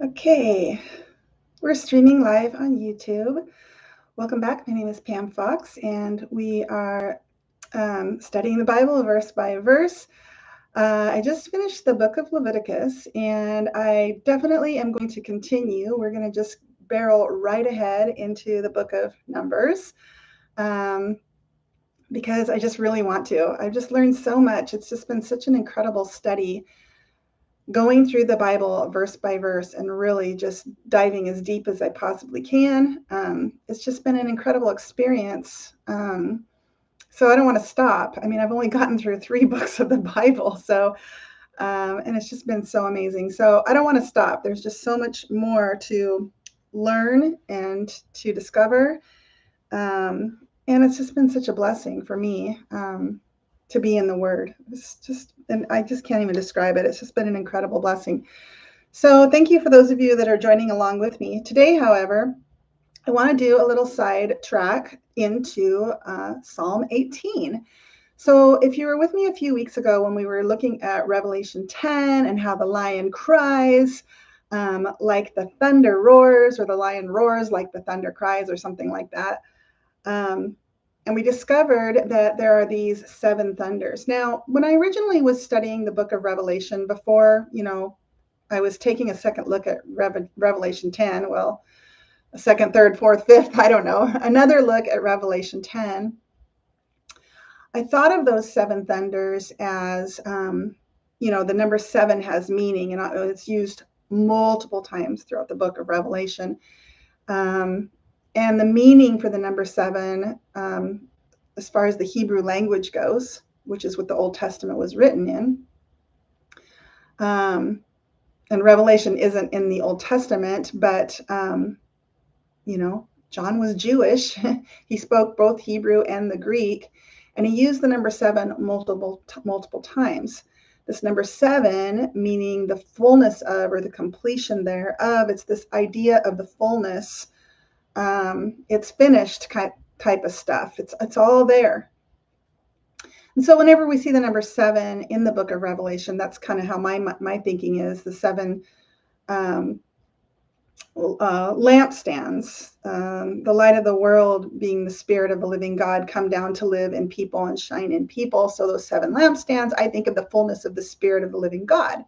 Okay, we're streaming live on YouTube. Welcome back. My name is Pam Fox, and we are studying the Bible verse by verse. I just finished the book of Leviticus, and I definitely am going to continue. We're going to just barrel right ahead into the book of Numbers um, because I just really want to. I've just learned so much. It's just been such an incredible study going through the Bible verse by verse and really just diving as deep as I possibly can. It's just been an incredible experience. So I don't want to stop. I mean, I've only gotten through 3 books of the Bible, and it's just been so amazing. So I don't want to stop. There's just so much more to learn and to discover. And it's just been such a blessing for me to be in the Word. It's just, and I just can't even describe it. It's just been an incredible blessing. So thank you for those of you that are joining along with me. Today, however, I want to do a little side track into Psalm 18. So if you were with me a few weeks ago when we were looking at Revelation 10 and how the lion cries like the thunder roars, or the lion roars like the thunder cries, or something like that. Um, and we discovered that there are these 7 thunders. Now, when I originally was studying the book of Revelation before, I was taking a second look at Revelation 10. Well, a second, third, fourth, fifth, I don't know. Another look at Revelation 10. I thought of those 7 thunders as, the number 7 has meaning, and it's used multiple times throughout the book of Revelation. And the meaning for the number 7, as far as the Hebrew language goes, which is what the Old Testament was written in, and Revelation isn't in the Old Testament, but, John was Jewish. He spoke both Hebrew and the Greek, and he used the number 7 multiple times. This number 7, meaning the fullness of, or the completion thereof, it's this idea of the fullness. It's finished type of stuff. It's all there. And so whenever we see the number 7 in the book of Revelation, that's kind of how my thinking is. The 7 lampstands, the light of the world being the Spirit of the living God come down to live in people and shine in people. So those 7 lampstands, I think of the fullness of the Spirit of the living God.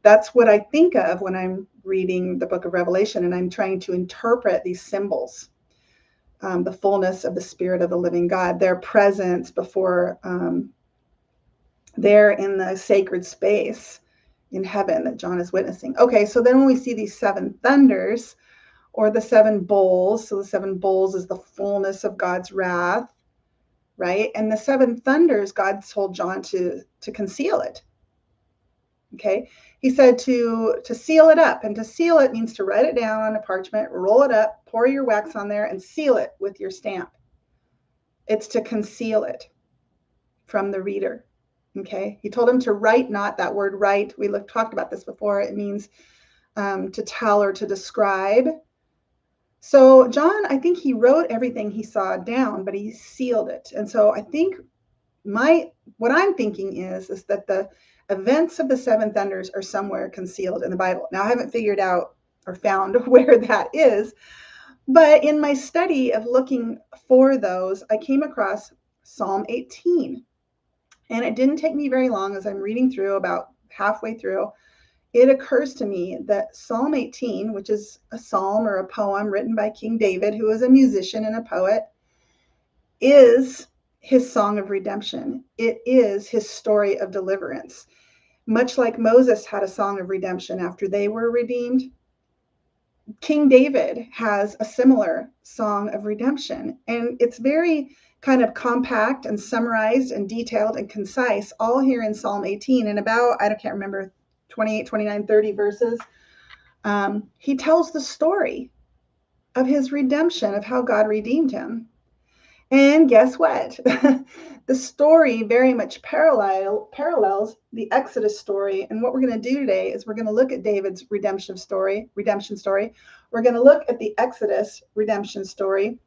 That's what I think of when I'm reading the book of Revelation and I'm trying to interpret these symbols. The fullness of the Spirit of the living God, their presence before they're in the sacred space in heaven that John is witnessing. Okay, so then when we see these 7 thunders, or the 7 bowls, so the 7 bowls is the fullness of God's wrath, right? And the 7 thunders, God told John to conceal it. Okay, he said to seal it up, and to seal it means to write it down on a parchment, roll it up, pour your wax on there, and seal it with your stamp. It's to conceal it from the reader. Okay, he told him to write not. That word write, we talked about this before. It means to tell or to describe. So John, I think he wrote everything he saw down, but he sealed it. And so I think what I'm thinking is that the events of the 7 thunders are somewhere concealed in the Bible. Now I haven't figured out or found where that is, but in my study of looking for those, I came across Psalm 18. And it didn't take me very long. As I'm reading through, about halfway through, it occurs to me that Psalm 18, which is a psalm or a poem written by King David, who was a musician and a poet, is his song of redemption. It is his story of deliverance. Much like Moses had a song of redemption after they were redeemed, King David has a similar song of redemption. And it's very kind of compact and summarized and detailed and concise, all here in Psalm 18, and about, I can't remember, 28, 29, 30 verses. He tells the story of his redemption, of how God redeemed him. And guess what? The story very much parallels the Exodus story. And what we're going to do today is we're going to look at David's redemption story. We're going to look at the Exodus redemption story.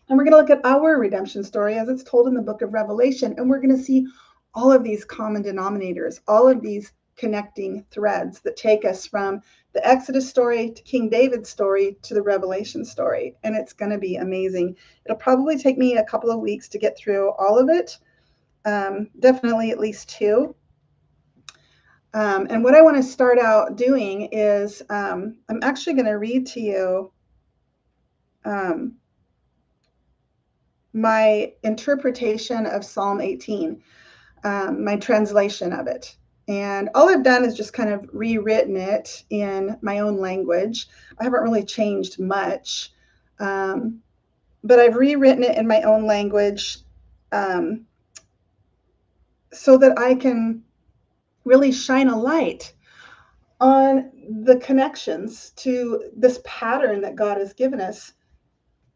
And we're going to look at our redemption story as it's told in the book of Revelation. And we're going to see all of these common denominators, all of these connecting threads that take us from the Exodus story to King David's story to the Revelation story. And it's going to be amazing. It'll probably take me a couple of weeks to get through all of it. Definitely at least 2. And what I want to start out doing is I'm actually going to read to you my interpretation of Psalm 18, my translation of it. And all I've done is just kind of rewritten it in my own language. I haven't really changed much, but I've rewritten it in my own language so that I can really shine a light on the connections to this pattern that God has given us,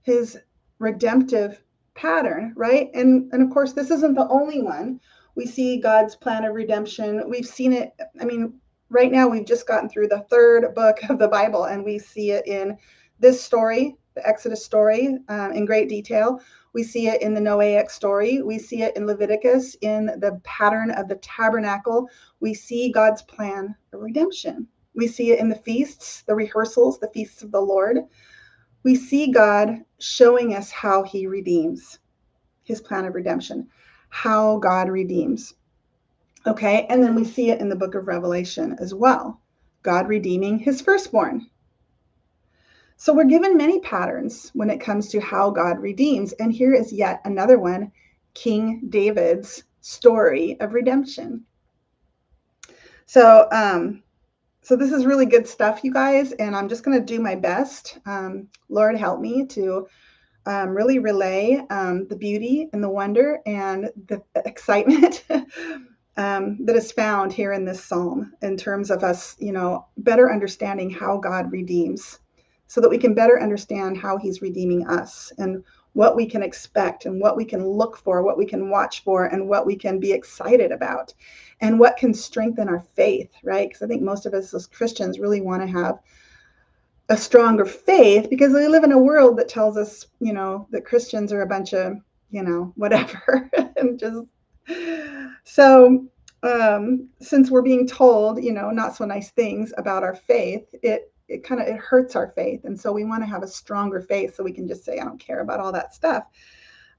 his redemptive pattern, right? And of course, this isn't the only one. We see God's plan of redemption. We've seen it. I mean, right now we've just gotten through the 3rd book of the Bible, and we see it in this story, the Exodus story, in great detail. We see it in the Noahic story. We see it in Leviticus, in the pattern of the tabernacle. We see God's plan of redemption. We see it in the feasts, the rehearsals, the feasts of the Lord. We see God showing us how he redeems, his plan of redemption, how God redeems. Okay, and then we see it in the book of Revelation as well, God redeeming his firstborn. So we're given many patterns when it comes to how God redeems. And here is yet another one, King David's story of redemption. So this is really good stuff, you guys, and I'm just going to do my best. Lord, help me to really relay the beauty and the wonder and the excitement that is found here in this psalm in terms of us, better understanding how God redeems, so that we can better understand how he's redeeming us and what we can expect and what we can look for, what we can watch for, and what we can be excited about, and what can strengthen our faith, right? Because I think most of us as Christians really want to have a stronger faith, because we live in a world that tells us, that Christians are a bunch of, whatever. And just so since we're being told, not so nice things about our faith, it hurts our faith. And so we want to have a stronger faith so we can just say, I don't care about all that stuff.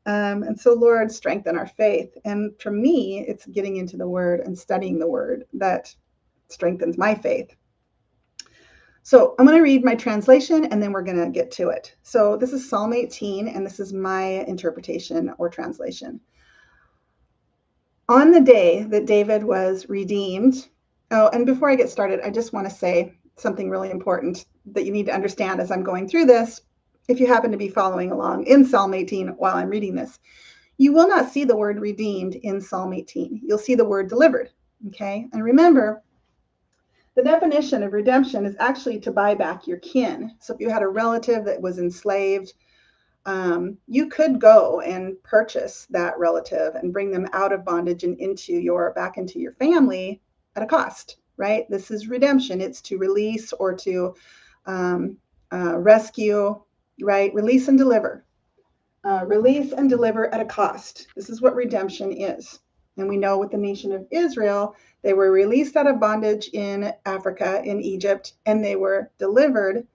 And so, Lord, strengthen our faith. And for me, it's getting into the word and studying the word that strengthens my faith. So I'm going to read my translation and then we're going to get to it. So this is Psalm 18, and this is my interpretation or translation. On the day that David was redeemed. Oh, and before I get started, I just want to say something really important that you need to understand as I'm going through this. If you happen to be following along in Psalm 18 while I'm reading this, you will not see the word redeemed in Psalm 18. You'll see the word delivered. Okay. And remember, the definition of redemption is actually to buy back your kin. So if you had a relative that was enslaved, you could go and purchase that relative and bring them out of bondage and back into your family at a cost. Right? This is redemption. It's to release or to rescue, right? Release and deliver. Release and deliver at a cost. This is what redemption is. And we know with the nation of Israel, they were released out of bondage in Africa, in Egypt, and they were delivered,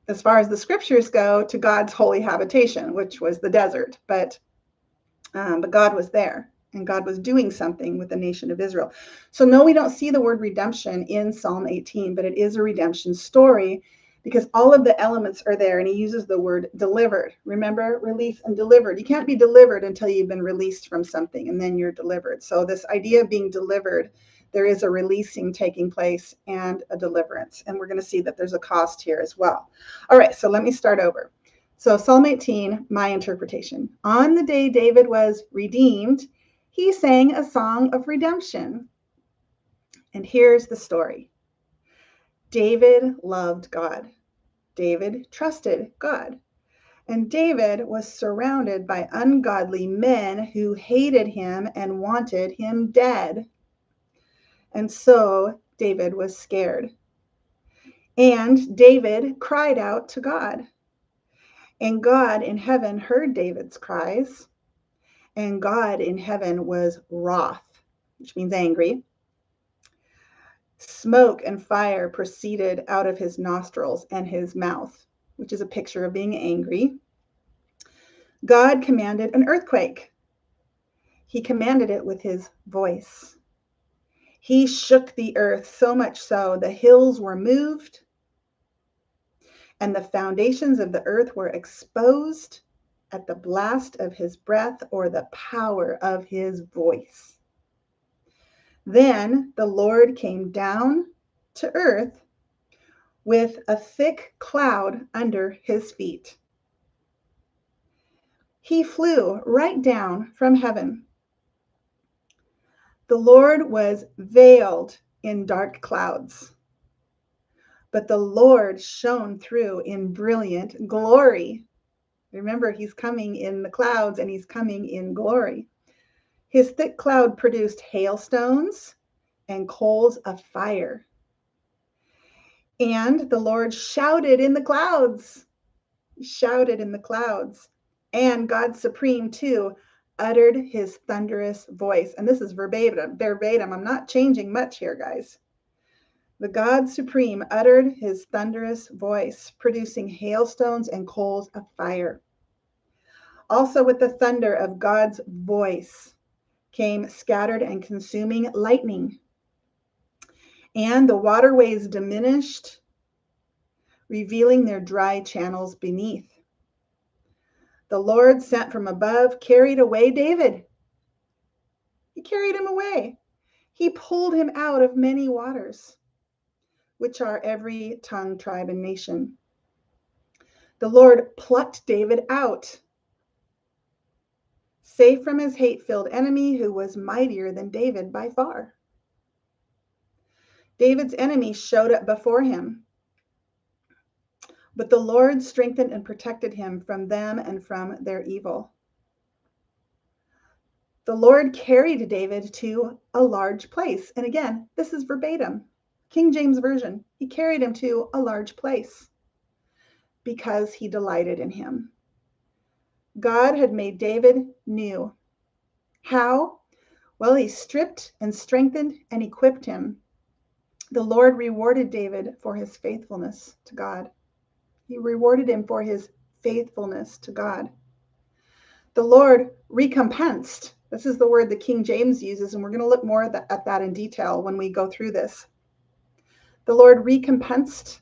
as far as the scriptures go, to God's holy habitation, which was the desert. But God was there. And God was doing something with the nation of Israel. So no, we don't see the word redemption in Psalm 18, but it is a redemption story because all of the elements are there. And he uses the word delivered. Remember, release and delivered. You can't be delivered until you've been released from something, and then you're delivered. So this idea of being delivered, there is a releasing taking place and a deliverance. And we're going to see that there's a cost here as well. All right, so let me start over. So Psalm 18, my interpretation. On the day David was redeemed, he sang a song of redemption. And here's the story. David loved God. David trusted God. And David was surrounded by ungodly men who hated him and wanted him dead. And so David was scared. And David cried out to God. And God in heaven heard David's cries. And God in heaven was wroth, which means angry. Smoke and fire proceeded out of his nostrils and his mouth, which is a picture of being angry. God commanded an earthquake. He commanded it with his voice. He shook the earth so much so the hills were moved and the foundations of the earth were exposed at the blast of his breath or the power of his voice. Then the Lord came down to earth with a thick cloud under his feet. He flew right down from heaven. The Lord was veiled in dark clouds, but the Lord shone through in brilliant glory. Remember, he's coming in the clouds and he's coming in glory. His thick cloud produced hailstones and coals of fire. And the Lord shouted in the clouds. He shouted in the clouds. And God Supreme, too, uttered his thunderous voice. And this is verbatim. I'm not changing much here, guys. The God Supreme uttered his thunderous voice, producing hailstones and coals of fire. Also, with the thunder of God's voice came scattered and consuming lightning. And the waterways diminished, revealing their dry channels beneath. The Lord sent from above, carried away David. He carried him away. He pulled him out of many waters, which are every tongue, tribe, and nation. The Lord plucked David out, safe from his hate-filled enemy who was mightier than David by far. David's enemy showed up before him, but the Lord strengthened and protected him from them and from their evil. The Lord carried David to a large place. And again, this is verbatim, King James Version. He carried him to a large place because he delighted in him. God had made David new. How? Well, he stripped and strengthened and equipped him. The Lord rewarded David for his faithfulness to God. He rewarded him for his faithfulness to God. The Lord recompensed. This is the word the King James uses, and we're going to look more at that in detail when we go through this. The Lord recompensed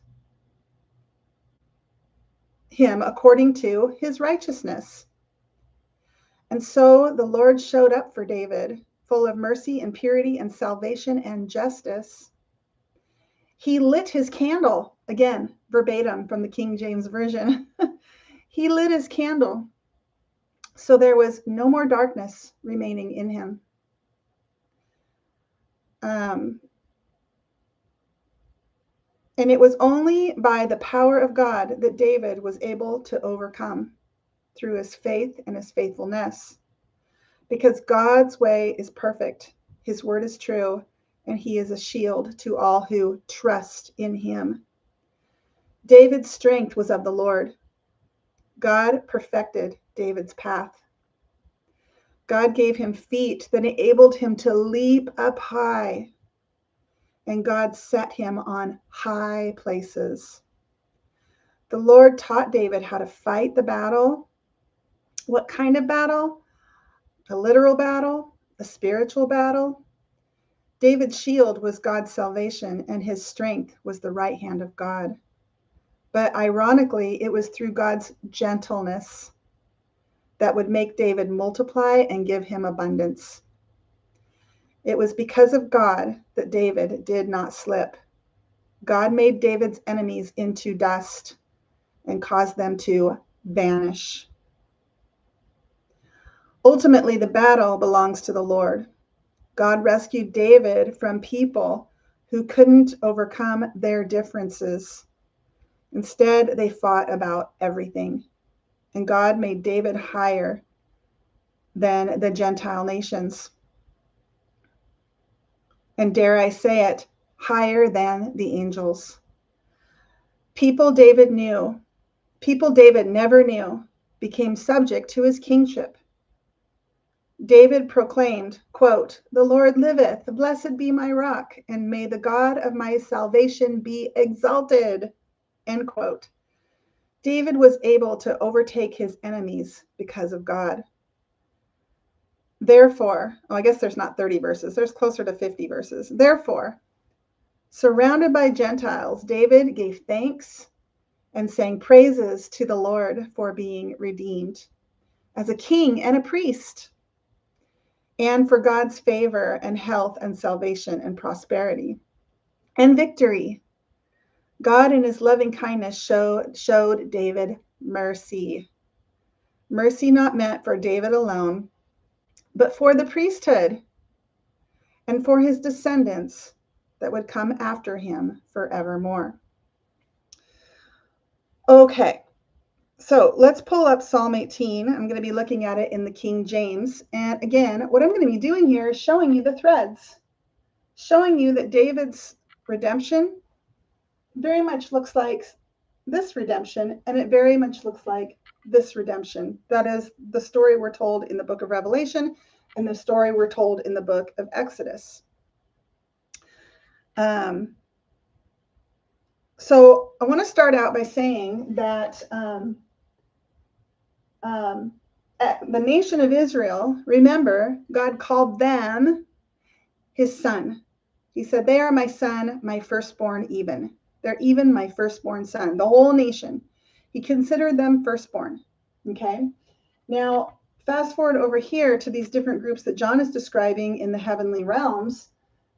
him according to his righteousness. And so the Lord showed up for David, full of mercy and purity and salvation and justice. He lit his candle, again, verbatim from the King James Version. He lit his candle, so there was no more darkness remaining in him. And it was only by the power of God that David was able to overcome through his faith and his faithfulness. Because God's way is perfect, his word is true, and he is a shield to all who trust in him. David's strength was of the Lord. God perfected David's path. God gave him feet that enabled him to leap up high. And God set him on high places. The Lord taught David how to fight the battle. What kind of battle? A literal battle? A spiritual battle? David's shield was God's salvation, and his strength was the right hand of God. But ironically, it was through God's gentleness that would make David multiply and give him abundance. It was because of God that David did not slip. God made David's enemies into dust and caused them to vanish. Ultimately, the battle belongs to the Lord. God rescued David from people who couldn't overcome their differences. Instead, they fought about everything. And God made David higher than the Gentile nations. And dare I say it, higher than the angels. People David never knew, became subject to his kingship. David proclaimed, quote, "The Lord liveth, blessed be my rock, and may the God of my salvation be exalted," end quote. David was able to overtake his enemies because of God. Therefore, I guess there's not 30 verses, there's closer to 50 verses. Therefore, surrounded by Gentiles, David gave thanks and sang praises to the Lord for being redeemed as a king and a priest, and for God's favor and health and salvation and prosperity and victory. God in his loving kindness showed David mercy. Mercy not meant for David alone, but for the priesthood and for his descendants that would come after him forevermore. Okay, so let's pull up Psalm 18. I'm going to be looking at it in the King James. And again, what I'm going to be doing here is showing you the threads, showing you that David's redemption very much looks like this redemption, and it very much looks like this redemption. That is the story we're told in the book of Revelation and the story we're told in the book of Exodus. So I want to start out by saying that the nation of Israel, remember, God called them his son. He said, "They are my son, my firstborn even. They're even my firstborn son." The whole nation. He considered them firstborn. Okay? Now, fast forward over here to these different groups that John is describing in the heavenly realms.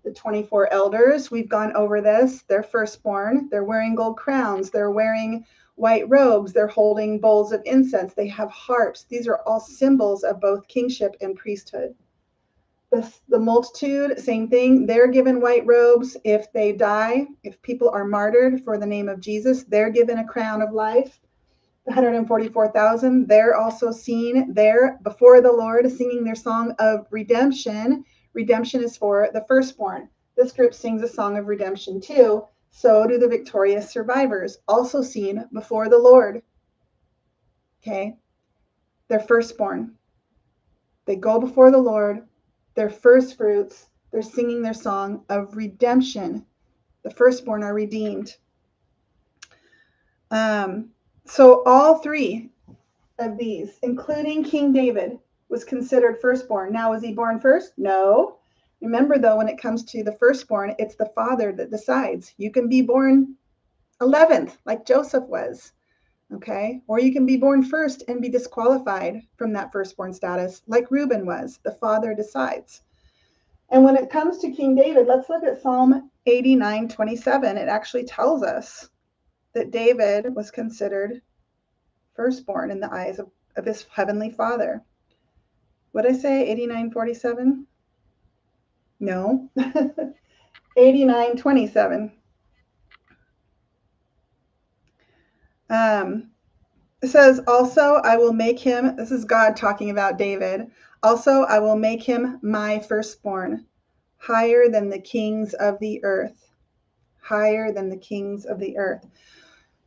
The 24 elders, we've gone over this. They're firstborn. They're wearing gold crowns. They're wearing white robes. They're holding bowls of incense. They have harps. These are all symbols of both kingship and priesthood. The multitude, same thing. They're given white robes. If they die, if people are martyred for the name of Jesus, they're given a crown of life. The 144,000, they're also seen there before the Lord singing their song of redemption. Redemption is for the firstborn. This group sings a song of redemption too. So do the victorious survivors, also seen before the Lord. Okay? They're firstborn. They go before the Lord. They're first fruits. They're singing their song of redemption. The firstborn are redeemed. So all three of these, including King David, was considered firstborn. Now, was he born first? No. Remember, though, when it comes to the firstborn, it's the father that decides. You can be born 11th, like Joseph was, okay? Or you can be born first and be disqualified from that firstborn status, like Reuben was. The father decides. And when it comes to King David, let's look at Psalm 89:27. It actually tells us that David was considered firstborn in the eyes of his heavenly father. What did I say? 89:47? No. 89:27. It says, "Also I will make him," this is God talking about David, "also I will make him my firstborn, higher than the kings of the earth." Higher than the kings of the earth.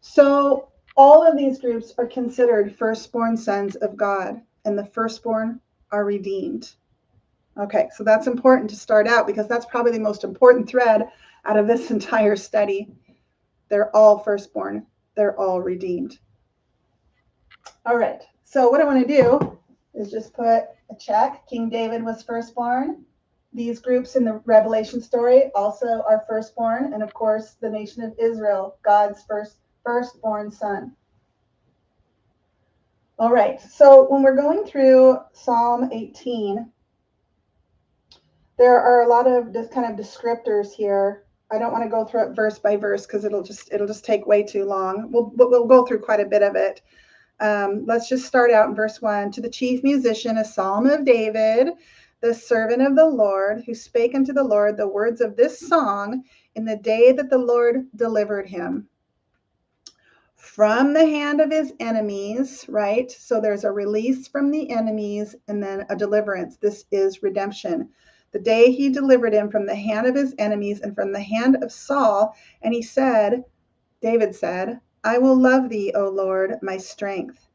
So all of these groups are considered firstborn sons of God, and the firstborn are redeemed. Okay, so that's important to start out because that's probably the most important thread out of this entire study. They're all firstborn. They're all redeemed. All right, so what I want to do is just put a check. King David was firstborn. These groups in the Revelation story also are firstborn. And of course, the nation of Israel, God's firstborn son. All right, so when we're going through Psalm 18, there are a lot of just kind of descriptors here. I don't want to go through it verse by verse because it'll just take way too long. We'll go through quite a bit of it. Let's just start out in verse 1. "To the chief musician, a psalm of David, the servant of the Lord, who spake unto the Lord the words of this song in the day that the Lord delivered him from the hand of his enemies," right? So there's a release from the enemies and then a deliverance. This is redemption. "The day he delivered him from the hand of his enemies and from the hand of Saul. And he said," David said, "I will love thee, O Lord, my strength."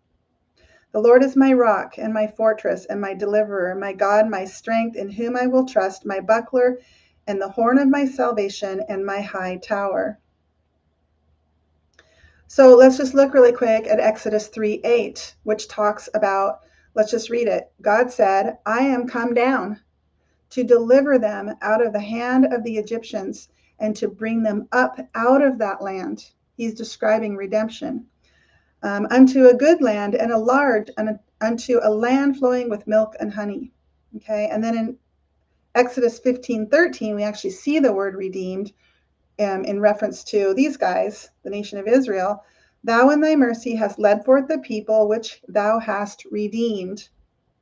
The Lord is my rock and my fortress and my deliverer, my God, my strength, in whom I will trust, my buckler and the horn of my salvation and my high tower. So let's just look really quick at Exodus 3:8, which talks about, let's just read it. God said, I am come down to deliver them out of the hand of the Egyptians and to bring them up out of that land. He's describing redemption. Unto a good land and a large, and unto a land flowing with milk and honey. Okay, and then in Exodus 15:13, we actually see the word redeemed in reference to these guys, the nation of Israel. Thou in thy mercy hast led forth the people which thou hast redeemed,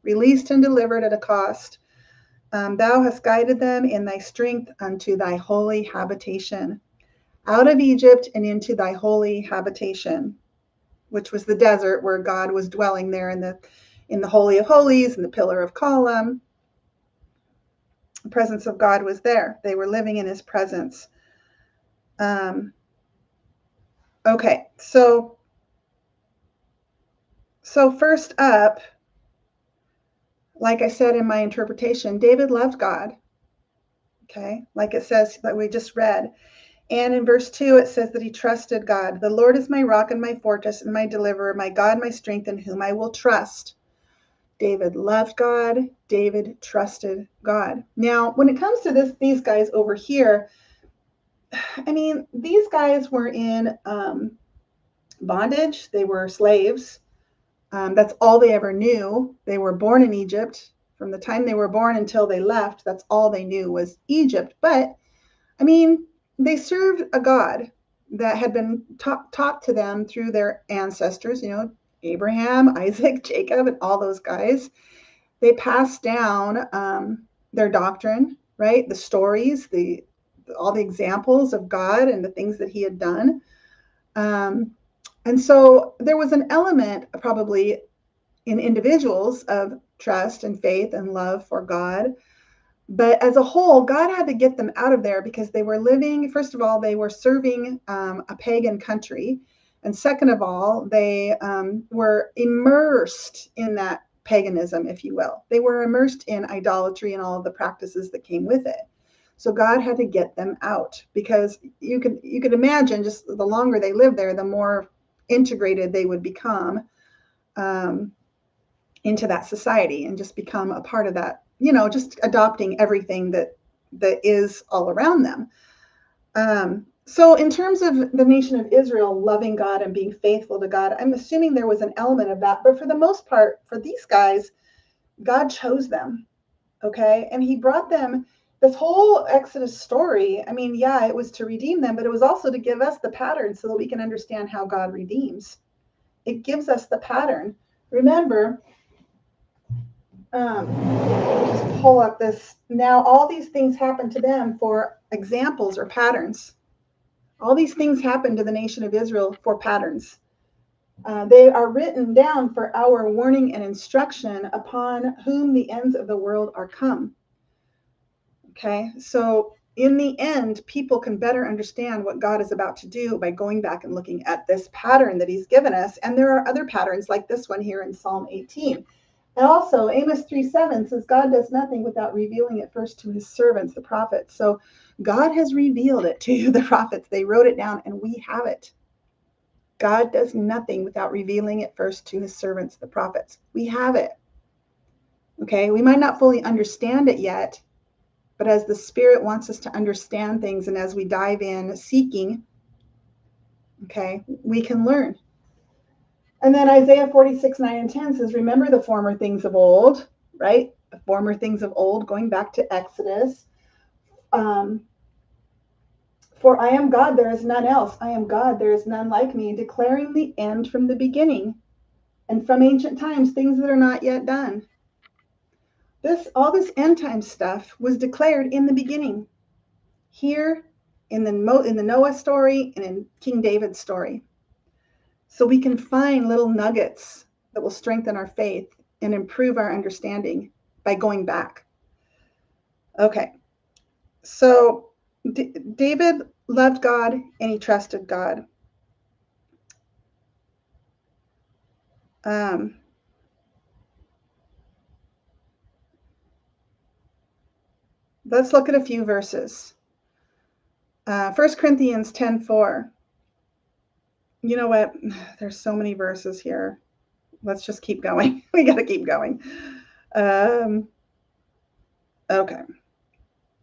released and delivered at a cost. Thou hast guided them in thy strength unto thy holy habitation, out of Egypt and into thy holy habitation, which was the desert where God was dwelling there in the Holy of Holies and the pillar of column. The presence of God was there. They were living in his presence. Okay, so first up, like I said in my interpretation, David loved God. Okay, like it says that we just read. And in verse 2, it says that he trusted God. The Lord is my rock and my fortress and my deliverer, my God, my strength, in whom I will trust. David loved God. David trusted God. Now, when it comes to these guys over here, I mean, these guys were in bondage. They were slaves. That's all they ever knew. They were born in Egypt. From the time they were born until they left, that's all they knew was Egypt. But, I mean, they served a God that had been taught to them through their ancestors, Abraham, Isaac, Jacob, and all those guys. They passed down their doctrine, right? The stories, all the examples of God and the things that he had done. And so there was an element probably in individuals of trust and faith and love for God. But as a whole, God had to get them out of there because they were living, first of all, they were serving a pagan country. And second of all, they were immersed in that paganism, if you will. They were immersed in idolatry and all of the practices that came with it. So God had to get them out because you could imagine just the longer they lived there, the more integrated they would become into that society and just become a part of that, just adopting everything that is all around them. So in terms of the nation of Israel loving God and being faithful to God, I'm assuming there was an element of that. But for the most part, for these guys, God chose them. Okay. And he brought them this whole Exodus story. I mean, yeah, it was to redeem them, but it was also to give us the pattern so that we can understand how God redeems. It gives us the pattern. Remember, just pull up this. Now, all these things happen to them for examples or patterns. All these things happen to the nation of Israel for patterns. They are written down for our warning and instruction upon whom the ends of the world are come. Okay, so in the end, people can better understand what God is about to do by going back and looking at this pattern that he's given us. And there are other patterns like this one here in Psalm 18. And also, Amos 3:7 says, God does nothing without revealing it first to his servants, the prophets. So God has revealed it to the prophets. They wrote it down and we have it. God does nothing without revealing it first to his servants, the prophets. We have it. Okay, we might not fully understand it yet, but as the Spirit wants us to understand things and as we dive in seeking, okay, we can learn. And then Isaiah 46:9-10 says, remember the former things of old, right? The former things of old, going back to Exodus. For I am God, there is none else. I am God, there is none like me, declaring the end from the beginning and from ancient times, things that are not yet done. All this end time stuff was declared in the beginning, here in the Noah story and in King David's story. So we can find little nuggets that will strengthen our faith and improve our understanding by going back. Okay, so David loved God and he trusted God. Let's look at a few verses. 1 Corinthians 10:4. You know what? There's so many verses here. Let's just keep going. We got to keep going. Okay.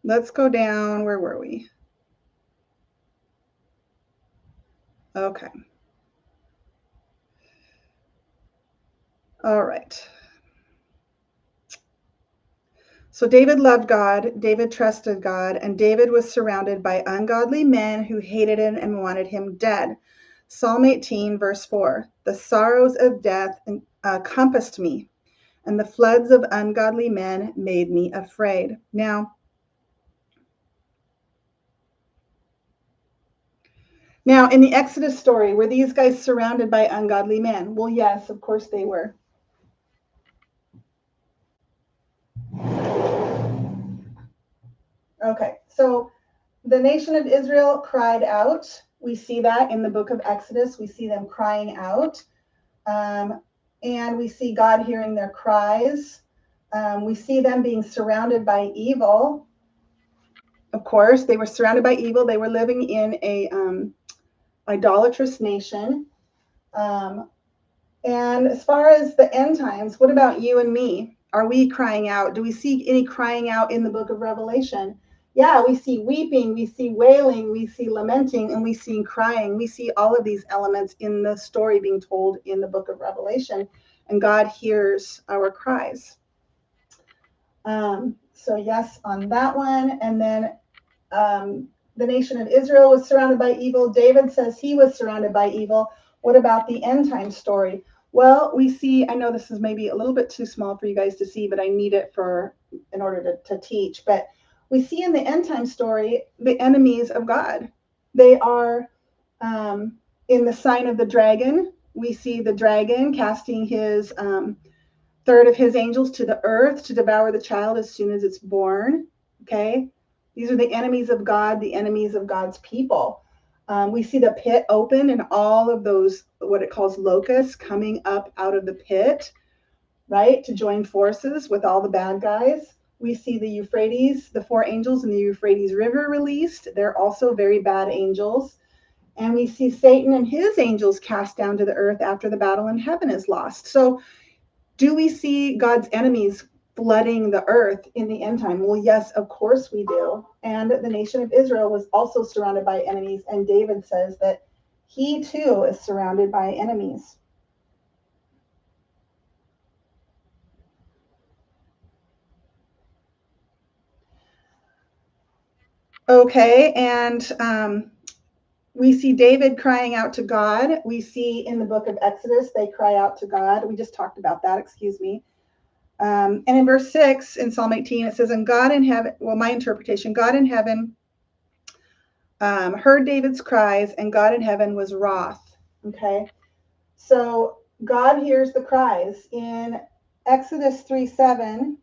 Let's go down. Where were we? Okay. All right. So David loved God, David trusted God, and David was surrounded by ungodly men who hated him and wanted him dead. Psalm 18, verse 4. The sorrows of death compassed me, and the floods of ungodly men made me afraid. Now, in the Exodus story, were these guys surrounded by ungodly men? Well, yes, of course they were. Okay, so the nation of Israel cried out. We see that in the book of Exodus. We see them crying out. And we see God hearing their cries. We see them being surrounded by evil. Of course, they were surrounded by evil. They were living in a idolatrous nation. And as far as the end times, what about you and me? Are we crying out? Do we see any crying out in the book of Revelation? Yeah, we see weeping, we see wailing, we see lamenting, and we see crying. We see all of these elements in the story being told in the book of Revelation, and God hears our cries. So yes, on that one. And then the nation of Israel was surrounded by evil. David says he was surrounded by evil. What about the end time story? Well, we see, I know this is maybe a little bit too small for you guys to see, but I need it in order to teach. But we see in the end time story the enemies of God. They are in the sign of the dragon. We see the dragon casting his third of his angels to the earth to devour the child as soon as it's born. Okay, these are the enemies of God, the enemies of God's people. We see the pit open and all of those, what it calls locusts, coming up out of the pit, right, to join forces with all the bad guys. We see the Euphrates, the 4 angels in the Euphrates River released. They're also very bad angels. And we see Satan and his angels cast down to the earth after the battle in heaven is lost. So do we see God's enemies flooding the earth in the end time? Well, yes, of course we do. And the nation of Israel was also surrounded by enemies. And David says that he too is surrounded by enemies. Okay, and we see David crying out to God. We see in the book of Exodus, they cry out to God. We just talked about that, excuse me. And in verse 6 in Psalm 18, it says, and God in heaven, well, my interpretation, God in heaven heard David's cries, and God in heaven was wroth. Okay, so God hears the cries. In Exodus 3:7,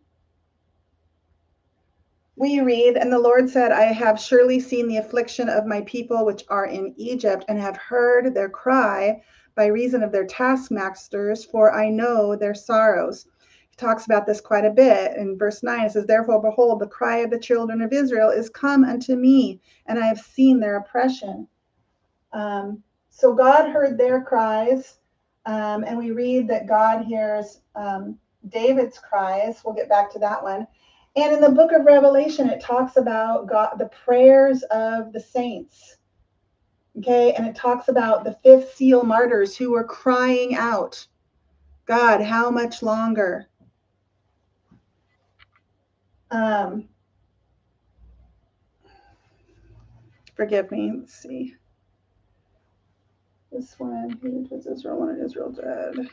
we read, and the Lord said, I have surely seen the affliction of my people which are in Egypt, and have heard their cry by reason of their taskmasters, for I know their sorrows. He talks about this quite a bit. In verse 9, it says, therefore, behold, the cry of the children of Israel is come unto me, and I have seen their oppression. So God heard their cries, and we read that God hears David's cries. We'll get back to that one. And in the book of Revelation, it talks about God, the prayers of the saints. Okay, and it talks about the 5th seal martyrs who were crying out, God, how much longer? Forgive me, let's see. This one, who does Israel wanted Israel dead?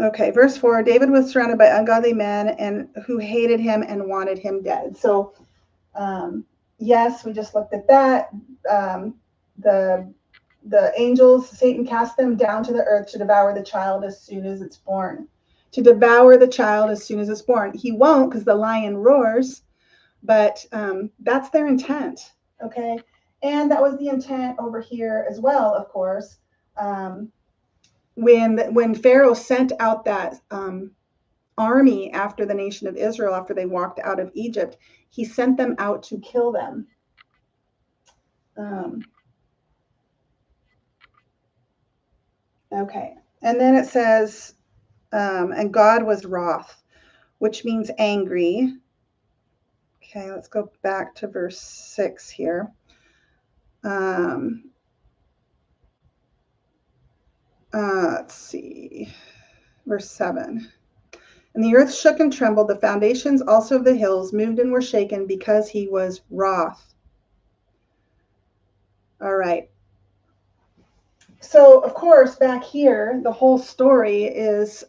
Okay, verse 4, David was surrounded by ungodly men and who hated him and wanted him dead. So, yes, we just looked at that. The angels, Satan cast them down to the earth to devour the child as soon as it's born. To devour the child as soon as it's born. He won't because the lion roars, but that's their intent, okay? And that was the intent over here as well, of course. When Pharaoh sent out that army after the nation of Israel, after they walked out of Egypt. He sent them out to kill them. Okay. And then it says, and God was wroth, which means angry. Okay, let's go back to verse 6 here. Let's see, verse 7. And the earth shook and trembled, the foundations also of the hills moved and were shaken because he was wroth. All right. So, of course, back here, the whole story is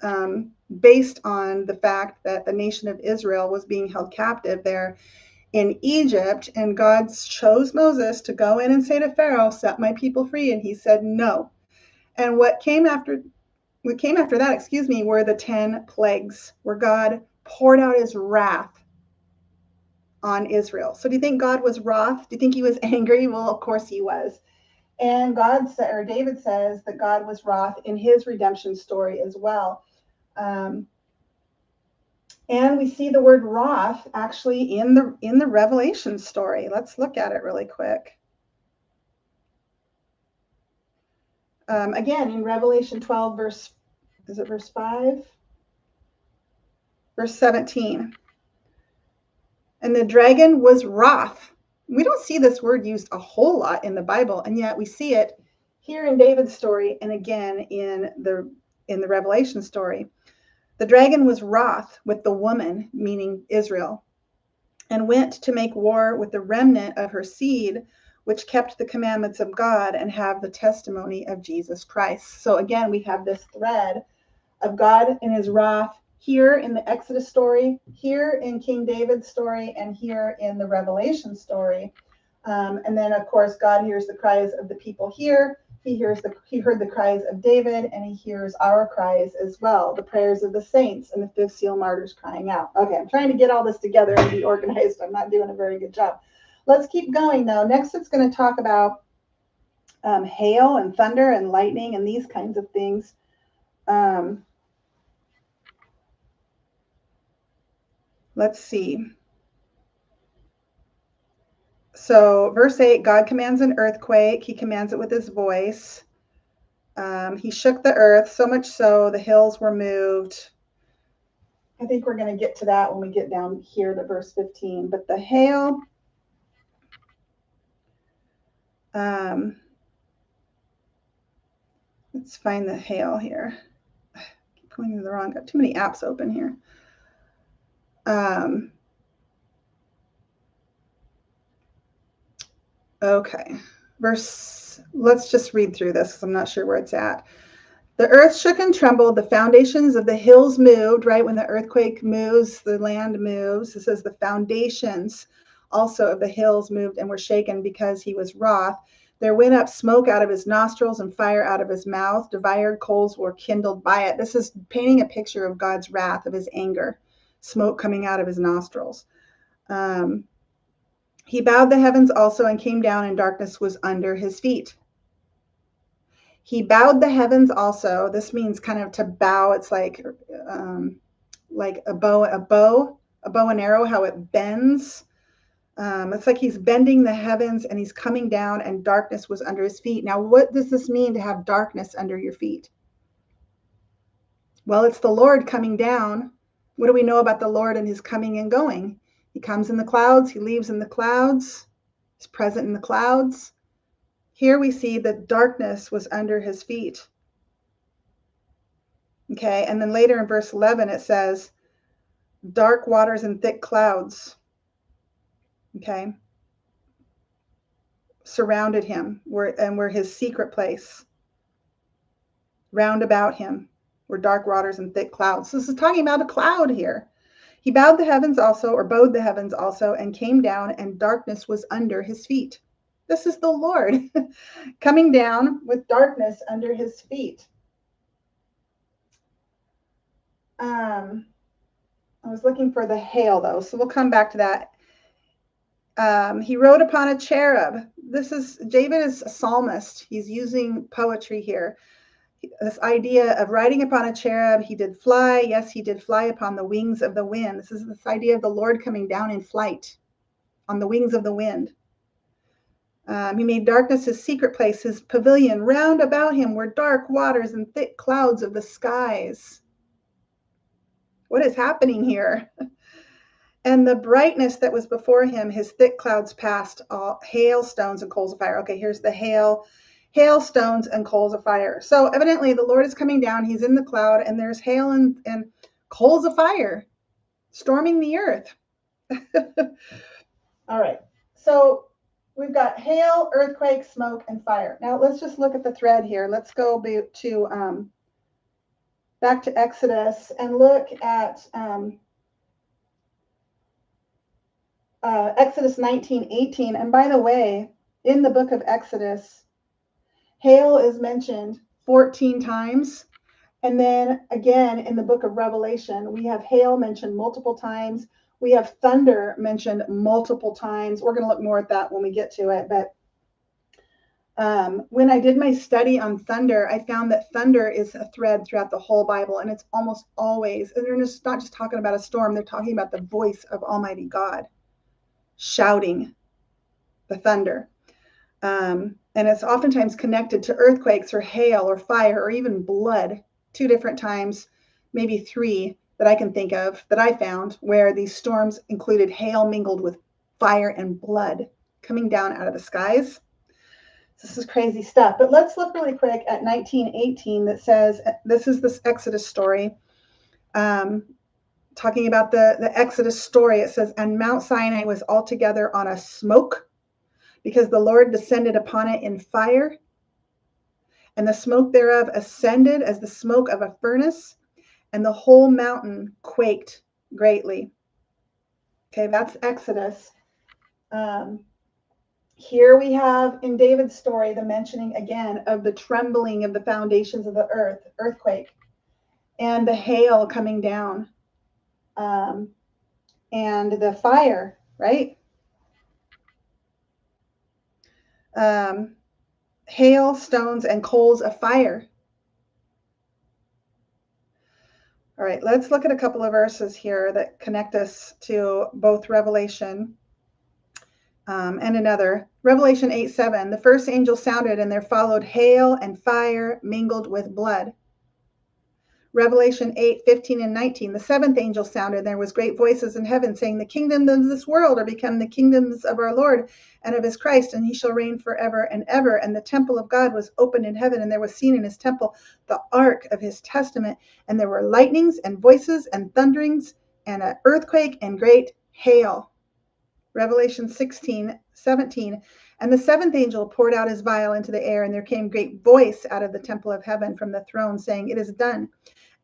based on the fact that the nation of Israel was being held captive there in Egypt, and God chose Moses to go in and say to Pharaoh, set my people free, and he said no. And what came after that, were the 10 plagues, where God poured out his wrath on Israel. So do you think God was wroth? Do you think he was angry? Well, of course he was. And David says that God was wroth in his redemption story as well. And we see the word wrath actually in the Revelation story. Let's look at it really quick. Again, in Revelation 12, verse 5? Verse 17. And the dragon was wroth. We don't see this word used a whole lot in the Bible, and yet we see it here in David's story and again in the Revelation story. The dragon was wroth with the woman, meaning Israel, and went to make war with the remnant of her seed, which kept the commandments of God and have the testimony of Jesus Christ. So again, we have this thread of God and his wrath here in the Exodus story, here in King David's story, and here in the Revelation story. And then, of course, God hears the cries of the people here. He heard the cries of David, and he hears our cries as well, the prayers of the saints and the fifth seal martyrs crying out. Okay, I'm trying to get all this together and be organized. I'm not doing a very good job. Let's keep going, though. Next, it's going to talk about hail and thunder and lightning and these kinds of things. Let's see. So verse 8, God commands an earthquake. He commands it with his voice. He shook the earth, so much so the hills were moved. I think we're going to get to that when we get down here to verse 15. But the hail, let's find the hail here. I keep going to the wrong, got too many apps open here. Okay, let's just read through this because I'm not sure where it's at. The earth shook and trembled, the foundations of the hills moved, right? When the earthquake moves, the land moves. It says the foundations also of the hills moved and were shaken because he was wroth. There went up smoke out of his nostrils and fire out of his mouth. Devoured coals were kindled by it. This is painting a picture of God's wrath, of his anger, smoke coming out of his nostrils. He bowed the heavens also and came down, and darkness was under his feet. He bowed the heavens also. This means kind of to bow. It's like a bow and arrow, how it bends. It's like he's bending the heavens and he's coming down, and darkness was under his feet. Now, what does this mean to have darkness under your feet? Well, it's the Lord coming down. What do we know about the Lord and his coming and going? He comes in the clouds. He leaves in the clouds. He's present in the clouds. Here we see that darkness was under his feet. Okay, and then later in verse 11 it says, dark waters and thick clouds, okay, surrounded him, were his secret place. Round about him were dark waters and thick clouds. So this is talking about a cloud here. He bowed the heavens also, or bowed the heavens also, and came down, and darkness was under his feet. This is the Lord coming down with darkness under his feet. I was looking for the hail, though, so we'll come back to that. He rode upon a cherub. David is a psalmist. He's using poetry here. This idea of riding upon a cherub. He did fly. Yes, he did fly upon the wings of the wind. This is this idea of the Lord coming down in flight on the wings of the wind. He made darkness his secret place, his pavilion. Round about him were dark waters and thick clouds of the skies. What is happening here? And the brightness that was before him, his thick clouds passed, all hailstones and coals of fire. Okay, here's the hailstones and coals of fire. So evidently the Lord is coming down. He's in the cloud, and there's hail and coals of fire storming the earth. All right. So we've got hail, earthquake, smoke, and fire. Now let's just look at the thread here. Let's go to back to Exodus and look at Exodus 19:18. And by the way, in the book of Exodus, hail is mentioned 14 times. And then again, in the book of Revelation, we have hail mentioned multiple times. We have thunder mentioned multiple times. We're going to look more at that when we get to it. But when I did my study on thunder, I found that thunder is a thread throughout the whole Bible. And it's almost always, and they're just not just talking about a storm, they're talking about the voice of Almighty God shouting, the thunder. And it's oftentimes connected to earthquakes or hail or fire or even blood. 2 different times, maybe 3 that I can think of that I found where these storms included hail mingled with fire and blood coming down out of the skies. This is crazy stuff. But let's look really quick at 19:18 that says, this is this Exodus story. Talking about the Exodus story, it says, and Mount Sinai was altogether on a smoke, because the Lord descended upon it in fire, and the smoke thereof ascended as the smoke of a furnace, and the whole mountain quaked greatly. Okay, that's Exodus. Here we have in David's story the mentioning again of the trembling of the foundations of the earth, earthquake, and the hail coming down, and the fire, right? Hail, stones, and coals of fire. All right, let's look at a couple of verses here that connect us to both Revelation and another. Revelation 8:7, the first angel sounded, and there followed hail and fire mingled with blood. Revelation 8:15 and 19, the seventh angel sounded, and there was great voices in heaven saying, the kingdoms of this world are become the kingdoms of our Lord and of his Christ, and he shall reign forever and ever. And the temple of God was opened in heaven, and there was seen in his temple the ark of his testament, and there were lightnings and voices and thunderings and an earthquake and great hail. Revelation 16:17, and the seventh angel poured out his vial into the air, and there came great voice out of the temple of heaven from the throne saying, it is done.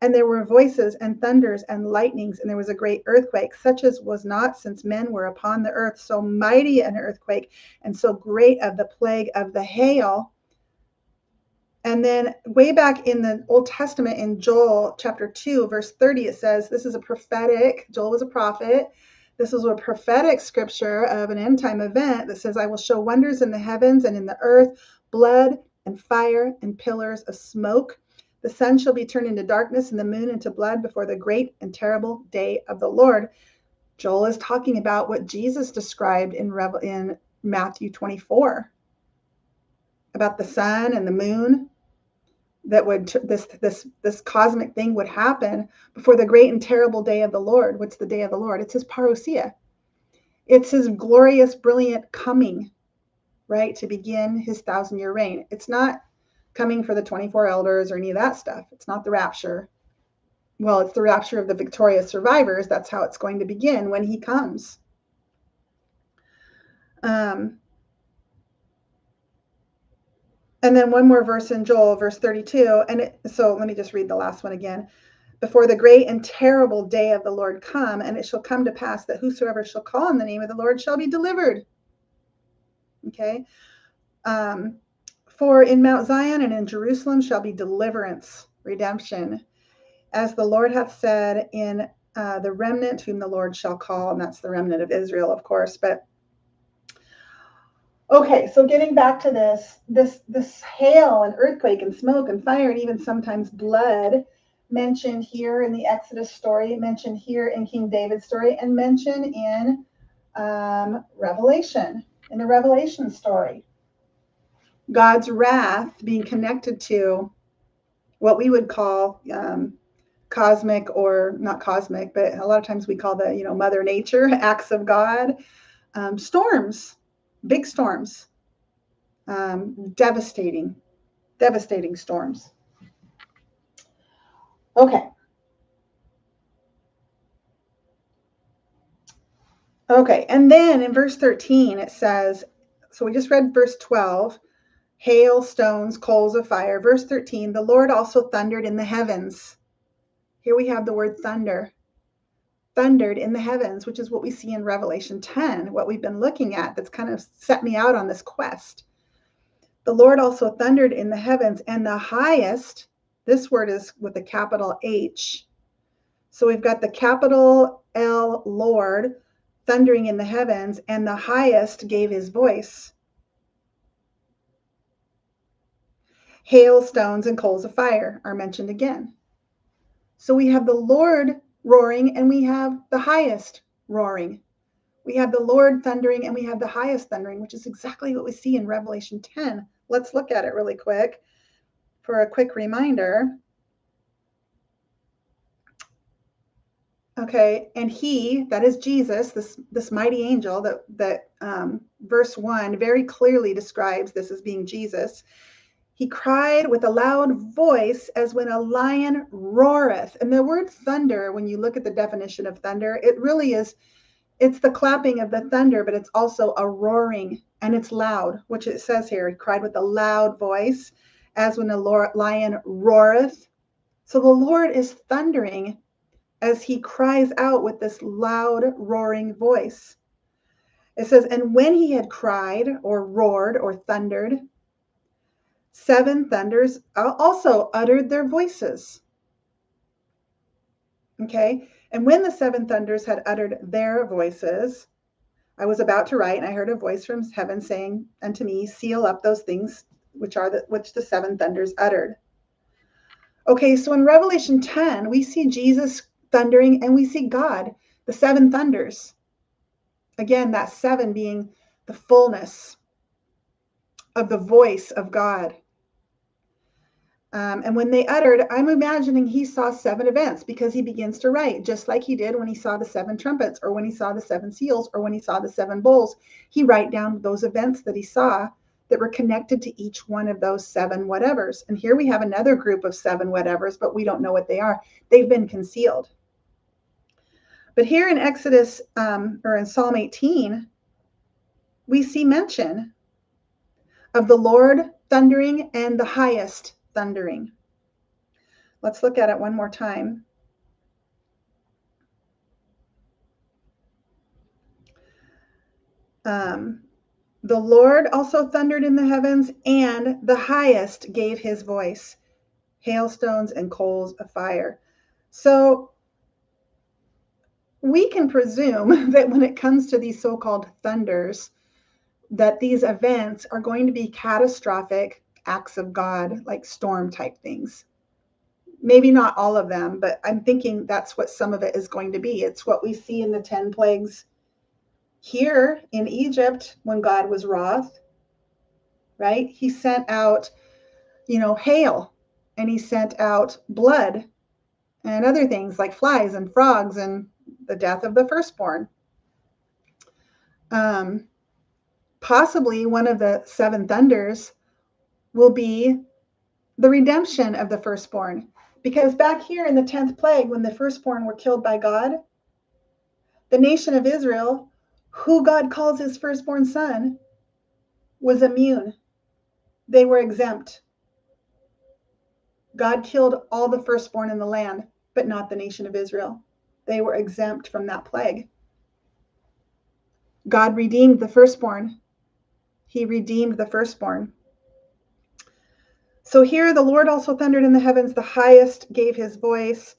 And there were voices and thunders and lightnings, and there was a great earthquake, such as was not since men were upon the earth, so mighty an earthquake, and so great of the plague of the hail. And then way back in the Old Testament, in Joel chapter 2, verse 30, it says, this is a prophetic, Joel was a prophet. This is a prophetic scripture of an end time event that says, I will show wonders in the heavens and in the earth, blood and fire and pillars of smoke. The sun shall be turned into darkness and the moon into blood before the great and terrible day of the Lord. Joel is talking about what Jesus described in Matthew 24 about the sun and the moon, that would this cosmic thing would happen before the great and terrible day of the Lord. What's the day of the Lord? It's his parousia. It's his glorious, brilliant coming, right, to begin his 1,000-year reign. It's not coming for the 24 elders or any of that stuff. It's not the rapture. Well, it's the rapture of the victorious survivors. That's how it's going to begin when he comes. And then one more verse in Joel, verse 32. So let me just read the last one again. Before the great and terrible day of the Lord come, and it shall come to pass that whosoever shall call on the name of the Lord shall be delivered. Okay. For in Mount Zion and in Jerusalem shall be deliverance, redemption, as the Lord hath said, in the remnant whom the Lord shall call. And that's the remnant of Israel, of course. But Okay, so getting back to this hail and earthquake and smoke and fire and even sometimes blood mentioned here in the Exodus story, mentioned here in King David's story, and mentioned in Revelation, in the Revelation story. God's wrath being connected to what we would call cosmic, or not cosmic, but a lot of times we call the, Mother Nature, acts of God, storms, big storms, devastating storms. Okay. Okay. And then in verse 13, it says, so we just read verse 12, hail, stones, coals of fire. Verse 13, the Lord also thundered in the heavens. Here we have the word thunder. Thundered in the heavens, which is what we see in Revelation 10, what we've been looking at, that's kind of set me out on this quest. The Lord also thundered in the heavens, and the highest, this word is with a capital H. So we've got the capital L, Lord, thundering in the heavens, and the highest gave his voice. Hailstones and coals of fire are mentioned again. So we have the Lord roaring, and we have the highest roaring. We have the Lord thundering, and we have the highest thundering, which is exactly what we see in Revelation 10. Let's look at it really quick for a quick reminder. Okay, and he, that is Jesus, this mighty angel, that verse 1 very clearly describes this as being Jesus. He cried with a loud voice as when a lion roareth. And the word thunder, when you look at the definition of thunder, it really is, it's the clapping of the thunder, but it's also a roaring, and it's loud, which it says here. He cried with a loud voice as when a lion roareth. So the Lord is thundering as he cries out with this loud, roaring voice. It says, and when he had cried or roared or thundered, 7 thunders also uttered their voices. Okay, and when the 7 thunders had uttered their voices, I was about to write, and I heard a voice from heaven saying unto me, seal up those things which the 7 thunders uttered. Okay, so in Revelation 10, we see Jesus thundering, and we see God, the 7 thunders. Again, that 7 being the fullness of the voice of God. And when they uttered, I'm imagining he saw 7 events, because he begins to write, just like he did when he saw the 7 trumpets, or when he saw the 7 seals, or when he saw the 7 bowls. He write down those events that he saw that were connected to each one of those 7 whatevers. And here we have another group of 7 whatevers, but we don't know what they are. They've been concealed. But here in Exodus, or in Psalm 18, we see mention of the Lord thundering and the highest thundering. Let's look at it one more time. The Lord also thundered in the heavens, and the highest gave his voice, hailstones and coals of fire. So we can presume that when it comes to these so-called thunders, that these events are going to be catastrophic acts of God, like storm type things. Maybe not all of them, but I'm thinking that's what some of it is going to be. It's what we see in the 10 plagues here in Egypt when God was wroth, right? He sent out, hail, and he sent out blood and other things like flies and frogs and the death of the firstborn. Possibly one of the 7 thunders will be the redemption of the firstborn. Because back here in the 10th plague, when the firstborn were killed by God, the nation of Israel, who God calls his firstborn son, was immune. They were exempt. God killed all the firstborn in the land, but not the nation of Israel. They were exempt from that plague. God redeemed the firstborn. He redeemed the firstborn. So here the Lord also thundered in the heavens, the highest gave his voice,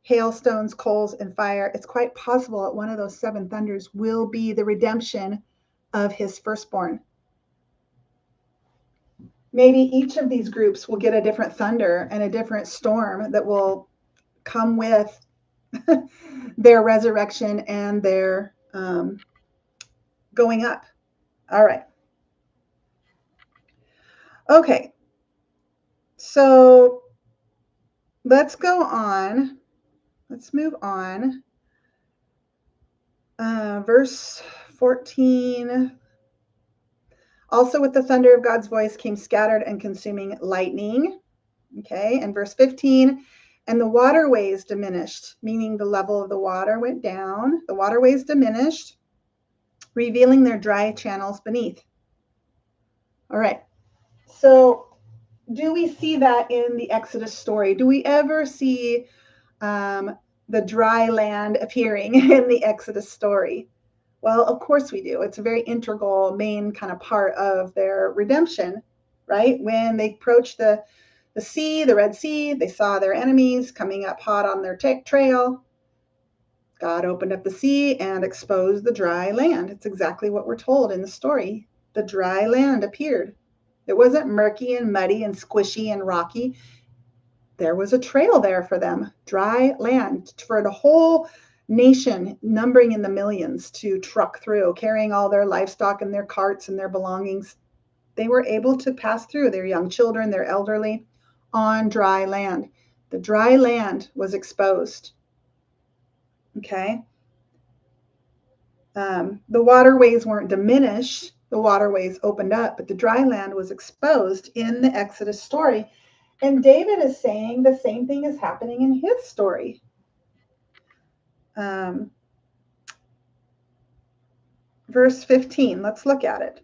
hailstones, coals, and fire. It's quite possible that one of those 7 thunders will be the redemption of his firstborn. maybe each of these groups will get a different thunder and a different storm that will come with their resurrection and their going up. All right. Okay. So let's go on. Let's move on. Verse 14. Also with the thunder of God's voice came scattered and consuming lightning. Okay. And verse 15. And the waterways diminished, meaning the level of the water went down. The waterways diminished, revealing their dry channels beneath. All right. So do we see that in the Exodus story? Do we ever see the dry land appearing in the Exodus story? Well, of course we do. It's a very integral, main kind of part of their redemption, right? When they approached the sea, the Red Sea, they saw their enemies coming up hot on their trail. God opened up the sea and exposed the dry land. It's exactly what we're told in the story. The dry land appeared. It wasn't murky and muddy and squishy and rocky. There was a trail there for them, dry land for the whole nation, numbering in the millions, to truck through, carrying all their livestock and their carts and their belongings. They were able to pass through, their young children, their elderly, on dry land. The dry land was exposed. Okay. The waterways weren't diminished. The waterways opened up, but the dry land was exposed in the Exodus story. And David is saying the same thing is happening in his story. Verse 15, let's look at it.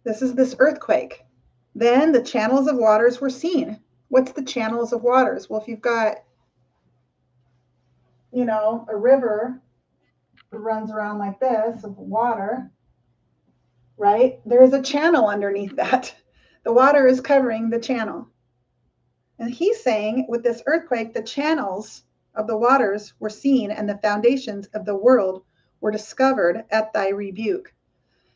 This is this earthquake. Then the channels of waters were seen. What's the channels of waters? Well, if you've got, a river that runs around like this of water, right? There's a channel underneath that. The water is covering the channel. And he's saying with this earthquake, the channels of the waters were seen and the foundations of the world were discovered at thy rebuke.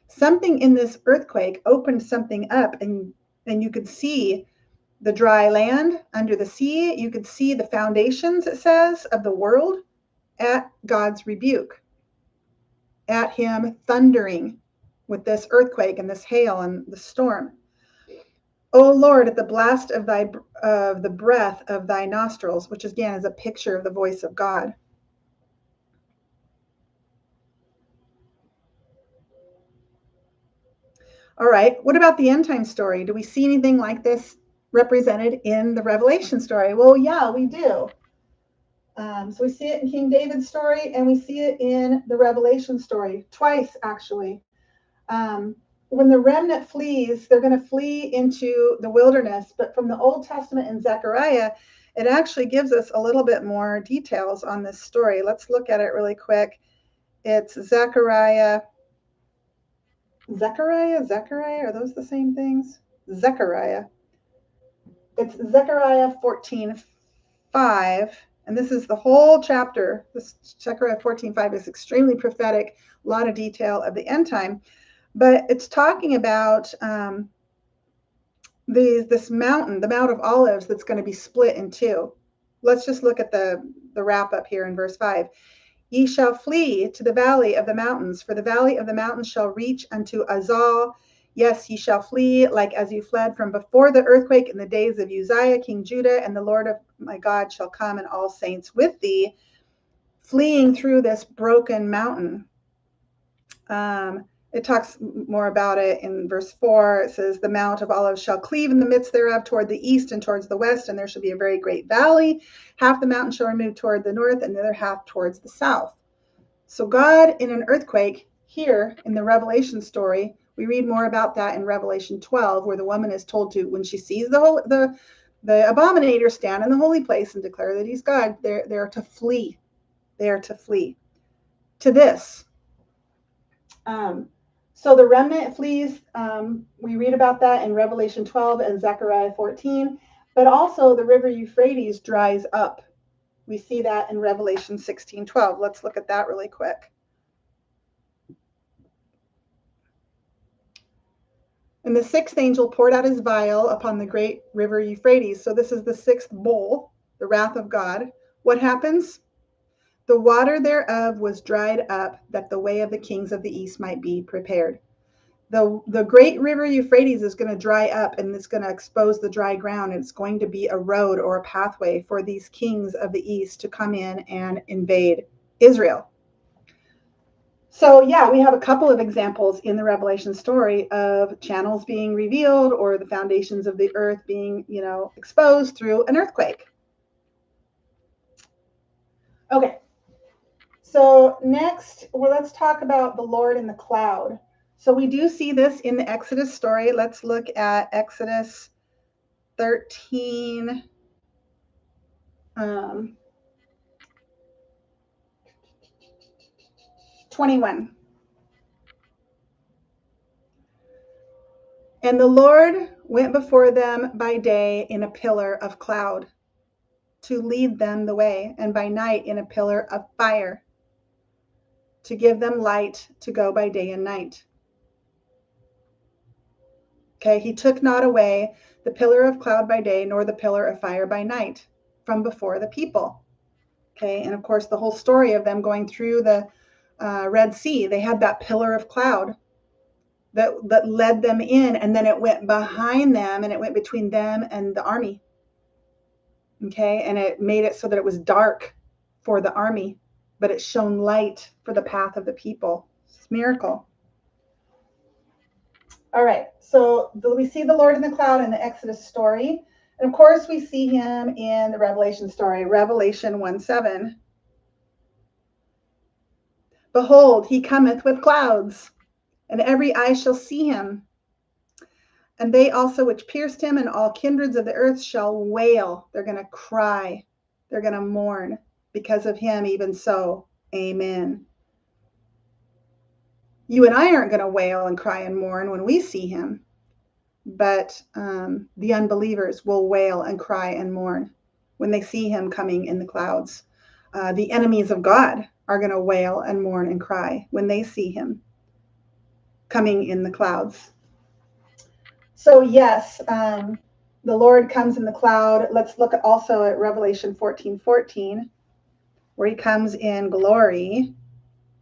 Something in this earthquake opened something up, and you could see the dry land under the sea. You could see the foundations, it says, of the world at God's rebuke, at him thundering with this earthquake and this hail and the storm. O Lord, at the blast of the breath of thy nostrils, which again is a picture of the voice of God. All right, what about the end time story? Do we see anything like this represented in the Revelation story? Well, yeah, we do. So we see it in King David's story, and we see it in the Revelation story, twice actually. When the remnant flees, they're going to flee into the wilderness. But from the Old Testament in Zechariah, it actually gives us a little bit more details on this story. Let's look at it really quick. It's Zechariah, are those the same things? Zechariah. It's Zechariah 14:5. And this is the whole chapter. This Zechariah 14:5 is extremely prophetic, a lot of detail of the end time. But it's talking about this mountain, the Mount of Olives, that's going to be split in two. Let's just look at the wrap up here in verse 5. Ye shall flee to the valley of the mountains, for the valley of the mountains shall reach unto Azal. Yes, ye shall flee like as you fled from before the earthquake in the days of Uzziah, King Judah, and the Lord of my God shall come and all saints with thee, fleeing through this broken mountain. It talks more about it in verse 4. It says, the Mount of Olives shall cleave in the midst thereof toward the east and towards the west, and there shall be a very great valley. Half the mountain shall remove toward the north, and the other half towards the south. So God, in an earthquake, here in the Revelation story, we read more about that in Revelation 12, where the woman is told to, when she sees the abominator stand in the holy place and declare that he's God, they're to flee. They are to flee to this. So the remnant flees. We read about that in Revelation 12 and Zechariah 14, but also the river Euphrates dries up. We see that in Revelation 16:12. Let's look at that really quick. And the sixth angel poured out his vial upon the great river Euphrates. So this is the sixth bowl, the wrath of God. What happens? The water thereof was dried up, that the way of the kings of the east might be prepared. The great river Euphrates is going to dry up, and it's going to expose the dry ground, and it's going to be a road or a pathway for these kings of the east to come in and invade Israel. So yeah, we have a couple of examples in the Revelation story of channels being revealed or the foundations of the earth being, exposed through an earthquake. Okay. So next, let's talk about the Lord in the cloud. So we do see this in the Exodus story. Let's look at Exodus 13. 21. And the Lord went before them by day in a pillar of cloud to lead them the way, and by night in a pillar of fire to give them light to go by day and night. Okay, he took not away the pillar of cloud by day, nor the pillar of fire by night from before the people. Okay, and of course, the whole story of them going through the Red Sea, they had that pillar of cloud that led them in, and then it went behind them and it went between them and the army. Okay, and it made it so that it was dark for the army, but it shone light for the path of the people. It's a miracle. All right, so we see the Lord in the cloud in the Exodus story. And of course, we see him in the Revelation story, Revelation 1:7. Behold, he cometh with clouds, and every eye shall see him. And they also which pierced him, and all kindreds of the earth shall wail. They're going to cry. They're going to mourn because of him, even so. Amen. You and I aren't going to wail and cry and mourn when we see him, but the unbelievers will wail and cry and mourn when they see him coming in the clouds. The enemies of God are going to wail and mourn and cry when they see him coming in the clouds. So yes, the Lord comes in the cloud. Let's look also at Revelation 14:14, where he comes in glory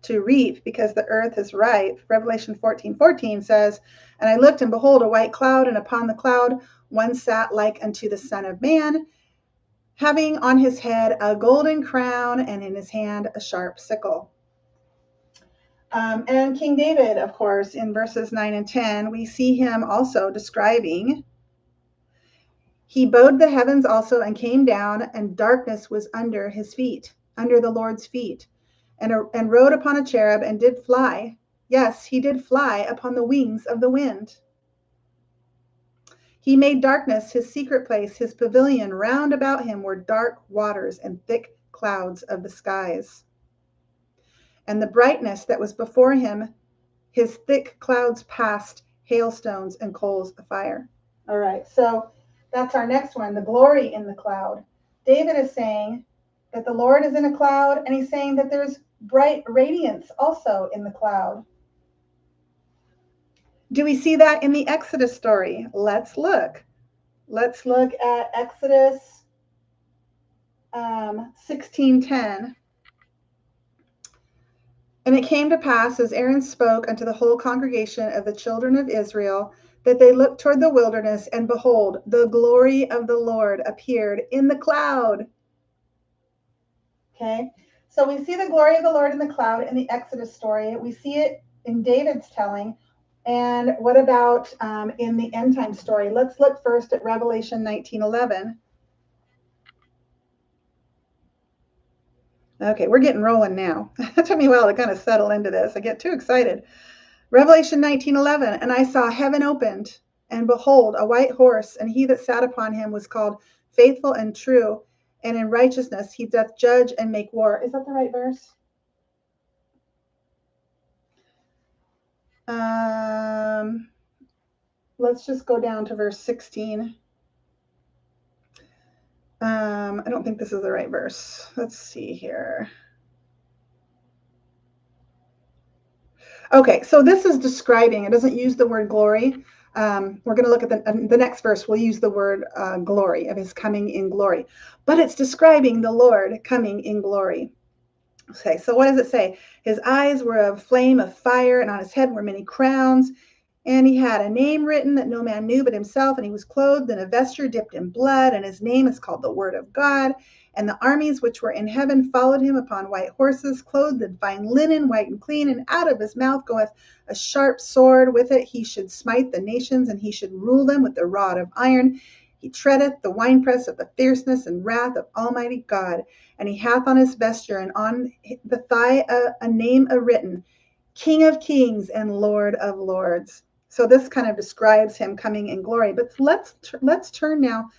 to reap, because the earth is ripe. Revelation 14:14 says, and I looked, and behold, a white cloud, and upon the cloud one sat like unto the Son of Man, having on his head a golden crown, and in his hand a sharp sickle. And King David, of course, in verses 9 and 10, we see him also describing, he bowed the heavens also and came down, and darkness was under his feet, under the Lord's feet, and rode upon a cherub, and did fly. Yes, he did fly upon the wings of the wind. He made darkness his secret place, his pavilion. Round about him were dark waters and thick clouds of the skies. And the brightness that was before him, his thick clouds passed, hailstones and coals of fire. All right, so that's our next one, the glory in the cloud. David is saying that the Lord is in a cloud, and he's saying that there's bright radiance also in the cloud. Do we see that in the Exodus story? Let's look. Let's look at Exodus 16:10. And it came to pass, as Aaron spoke unto the whole congregation of the children of Israel, that they looked toward the wilderness, and behold, the glory of the Lord appeared in the cloud. Okay, so we see the glory of the Lord in the cloud in the Exodus story. We see it in David's telling. And what about in the end time story? Let's look first at Revelation 19:11. Okay, we're getting rolling now. It took me a while to kind of settle into this. I get too excited. Revelation 19:11, and I saw heaven opened, and behold, a white horse, and he that sat upon him was called Faithful and True, and in righteousness he doth judge and make war. Is that the right verse? Let's just go down to verse 16. I don't think this is the right verse. Let's see here. Okay, so this is describing, it doesn't use the word glory, We're going to look at the next verse. We'll use the word glory, of his coming in glory. But it's describing the Lord coming in glory. Okay, so what does it say? His eyes were a flame of fire, and on his head were many crowns. And he had a name written that no man knew but himself, and he was clothed in a vesture dipped in blood, and his name is called the Word of God. And the armies which were in heaven followed him upon white horses, clothed in fine linen, white and clean, and out of his mouth goeth a sharp sword. With it he should smite the nations, and he should rule them with the rod of iron. He treadeth the winepress of the fierceness and wrath of Almighty God. And he hath on his vesture and on the thigh a name written, King of Kings and Lord of Lords. So this kind of describes him coming in glory. But let's turn now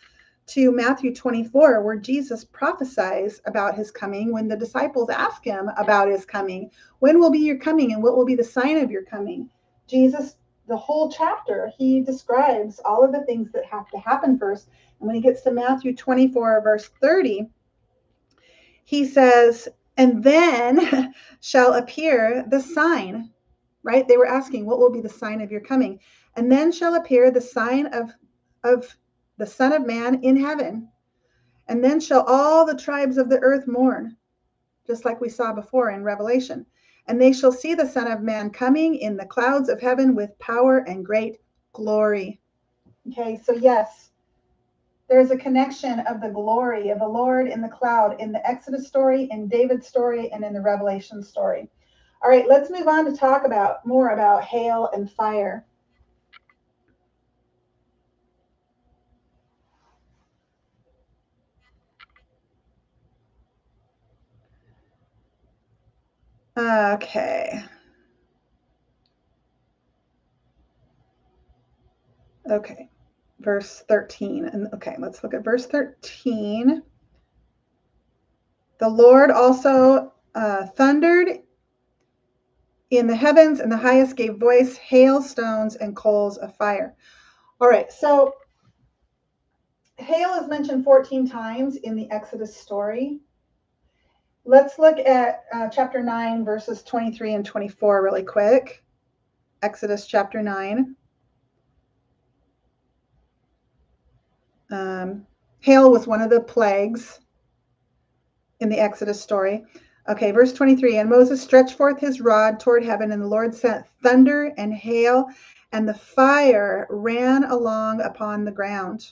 to Matthew 24, where Jesus prophesies about his coming when the disciples ask him about his coming. When will be your coming, and what will be the sign of your coming? Jesus, the whole chapter, he describes all of the things that have to happen first. And when he gets to Matthew 24, verse 30, he says, and then shall appear the sign. Right? They were asking, what will be the sign of your coming? And then shall appear the sign of the Son of Man in heaven. And then shall all the tribes of the earth mourn, just like we saw before in Revelation. And they shall see the Son of Man coming in the clouds of heaven with power and great glory. Okay, so yes, there's a connection of the glory of the Lord in the cloud in the Exodus story, in David's story, and in the Revelation story. All right, let's move on to talk more about hail and fire. Okay. Okay. Verse 13. And okay, let's look at verse 13. The Lord also thundered in the heavens, and the highest gave voice, hailstones and coals of fire. All right, so hail is mentioned 14 times in the Exodus story. Let's look at chapter 9, verses 23 and 24 really quick. Exodus chapter 9. Hail was one of the plagues in the Exodus story. Okay, verse 23, and Moses stretched forth his rod toward heaven, and the Lord sent thunder and hail, and the fire ran along upon the ground.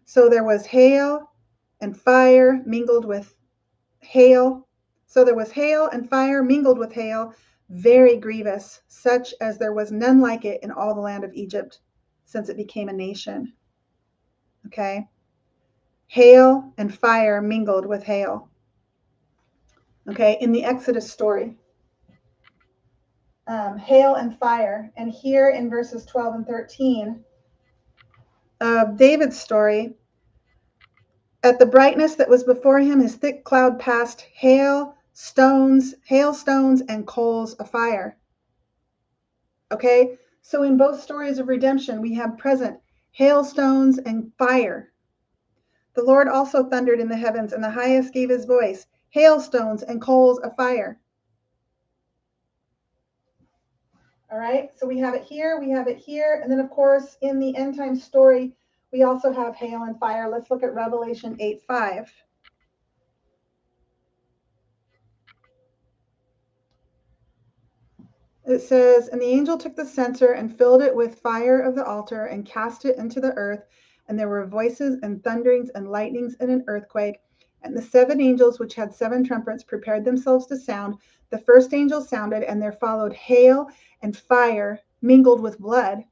So there was hail and fire mingled with hail. So there was hail and fire mingled with hail, very grievous, such as there was none like it in all the land of Egypt since it became a nation. Okay? Hail and fire mingled with hail. Okay, in the Exodus story. Hail and fire. And here in verses 12 and 13 of David's story, at the brightness that was before him, his thick cloud passed, hailstones, and coals of fire. Okay, so in both stories of redemption, we have present hailstones and fire. The Lord also thundered in the heavens, and the highest gave his voice, hailstones and coals of fire. All right, so we have it here, and then of course in the end time story, we also have hail and fire. Let's look at Revelation 8:5. It says, and the angel took the censer and filled it with fire of the altar and cast it into the earth, and there were voices and thunderings and lightnings and an earthquake. And the 7 angels which had 7 trumpets prepared themselves to sound. The first angel sounded, and there followed hail and fire mingled with blood,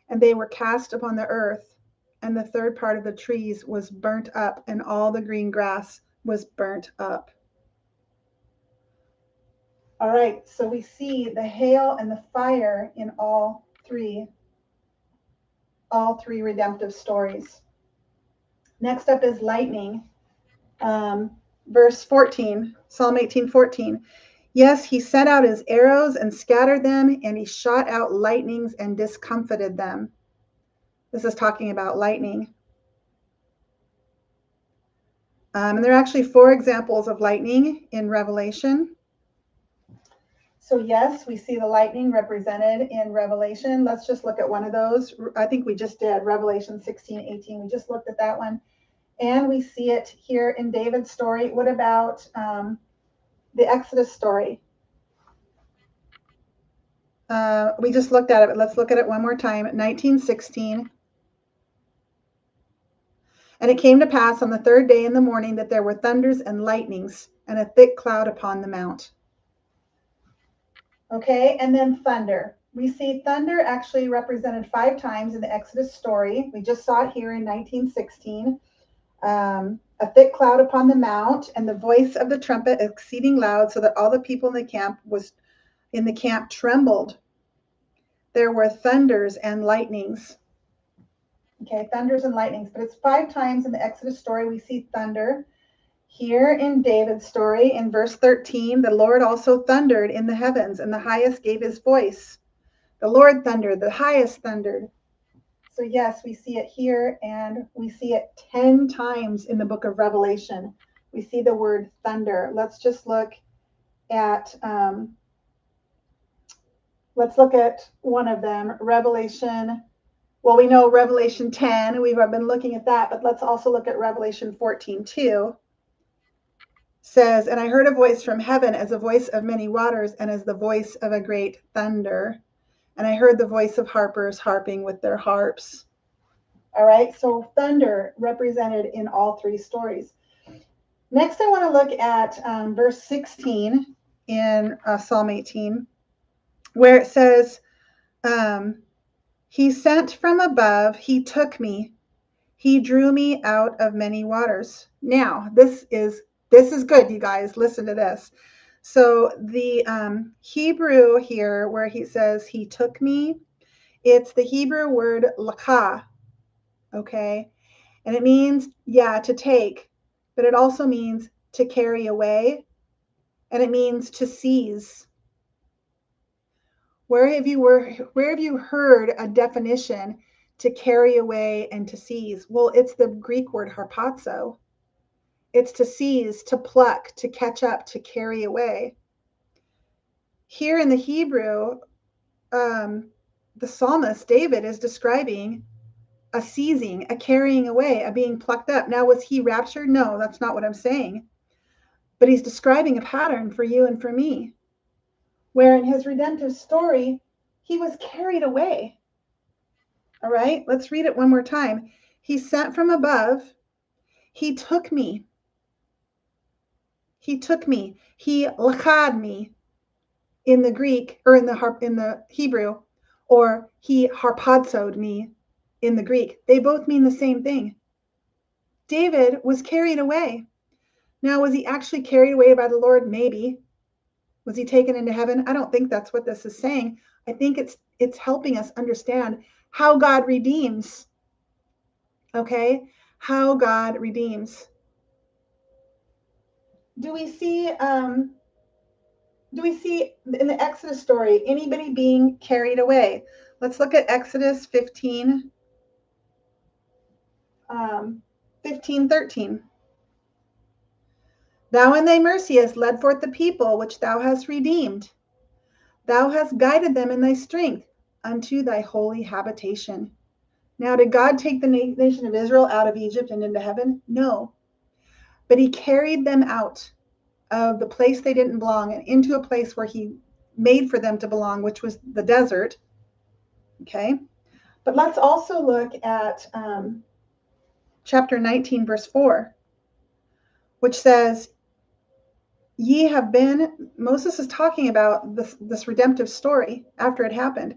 and they were cast upon the earth. And the third part of the trees was burnt up, and all the green grass was burnt up. All right, so we see the hail and the fire in all three redemptive stories. Next up is lightning. Verse 14, Psalm 18:14. Yes, he sent out his arrows and scattered them, and he shot out lightnings and discomfited them. This is talking about lightning. And there are actually 4 examples of lightning in Revelation. So yes, we see the lightning represented in Revelation. Let's just look at one of those. I think we just did Revelation 16:18. We just looked at that one. And we see it here in David's story. What about the Exodus story? We just looked at it, but let's look at it one more time. 19:16. And it came to pass on the third day in the morning that there were thunders and lightnings and a thick cloud upon the mount. Okay, and then thunder. We see thunder actually represented 5 times in the Exodus story. We just saw it here in 19:16. A thick cloud upon the mount, and the voice of the trumpet exceeding loud, so that all the people in the camp trembled. There were thunders and lightnings. Okay, thunders and lightnings, but it's 5 times in the Exodus story we see thunder. Here in David's story, in verse 13, the Lord also thundered in the heavens, and the highest gave his voice. The Lord thundered, the highest thundered. So yes, we see it here, and we see it 10 times in the book of Revelation. We see the word thunder. Let's just look at one of them, Revelation. Well, we know Revelation 10, we've been looking at that, but let's also look at Revelation 14:2. Says, and I heard a voice from heaven as a voice of many waters and as the voice of a great thunder. And I heard the voice of harpers harping with their harps. All right, so thunder represented in all 3 stories. Next, I want to look at verse 16 in Psalm 18, where it says, he sent from above, he took me, he drew me out of many waters. Now, this is good, you guys. Listen to this. So the Hebrew here, where he says he took me, it's the Hebrew word lakah, okay? And it means, to take, but it also means to carry away, and it means to seize. Where have you heard a definition to carry away and to seize? Well, it's the Greek word harpazo. It's to seize, to pluck, to catch up, to carry away. Here in the Hebrew, the psalmist David is describing a seizing, a carrying away, a being plucked up. Now, was he raptured? No, that's not what I'm saying. But he's describing a pattern for you and for me, where in his redemptive story, he was carried away. All right, let's read it one more time. He sent from above, he took me. He took me. He lachad me in the Greek, or in the Hebrew, or he harpazoed me in the Greek. They both mean the same thing. David was carried away. Now, was he actually carried away by the Lord? Maybe. Was he taken into heaven? I don't think that's what this is saying. I think it's helping us understand how God redeems. Okay? How God redeems. Do we see in the Exodus story anybody being carried away? Let's look at Exodus 15, 13. Thou in thy mercy hast led forth the people which thou hast redeemed. Thou hast guided them in thy strength unto thy holy habitation. Now, did God take the nation of Israel out of Egypt and into heaven? No. But he carried them out of the place they didn't belong and into a place where he made for them to belong, which was the desert. Okay? But let's also look at chapter 19, verse 4, which says, ye have been, Moses is talking about this redemptive story after it happened.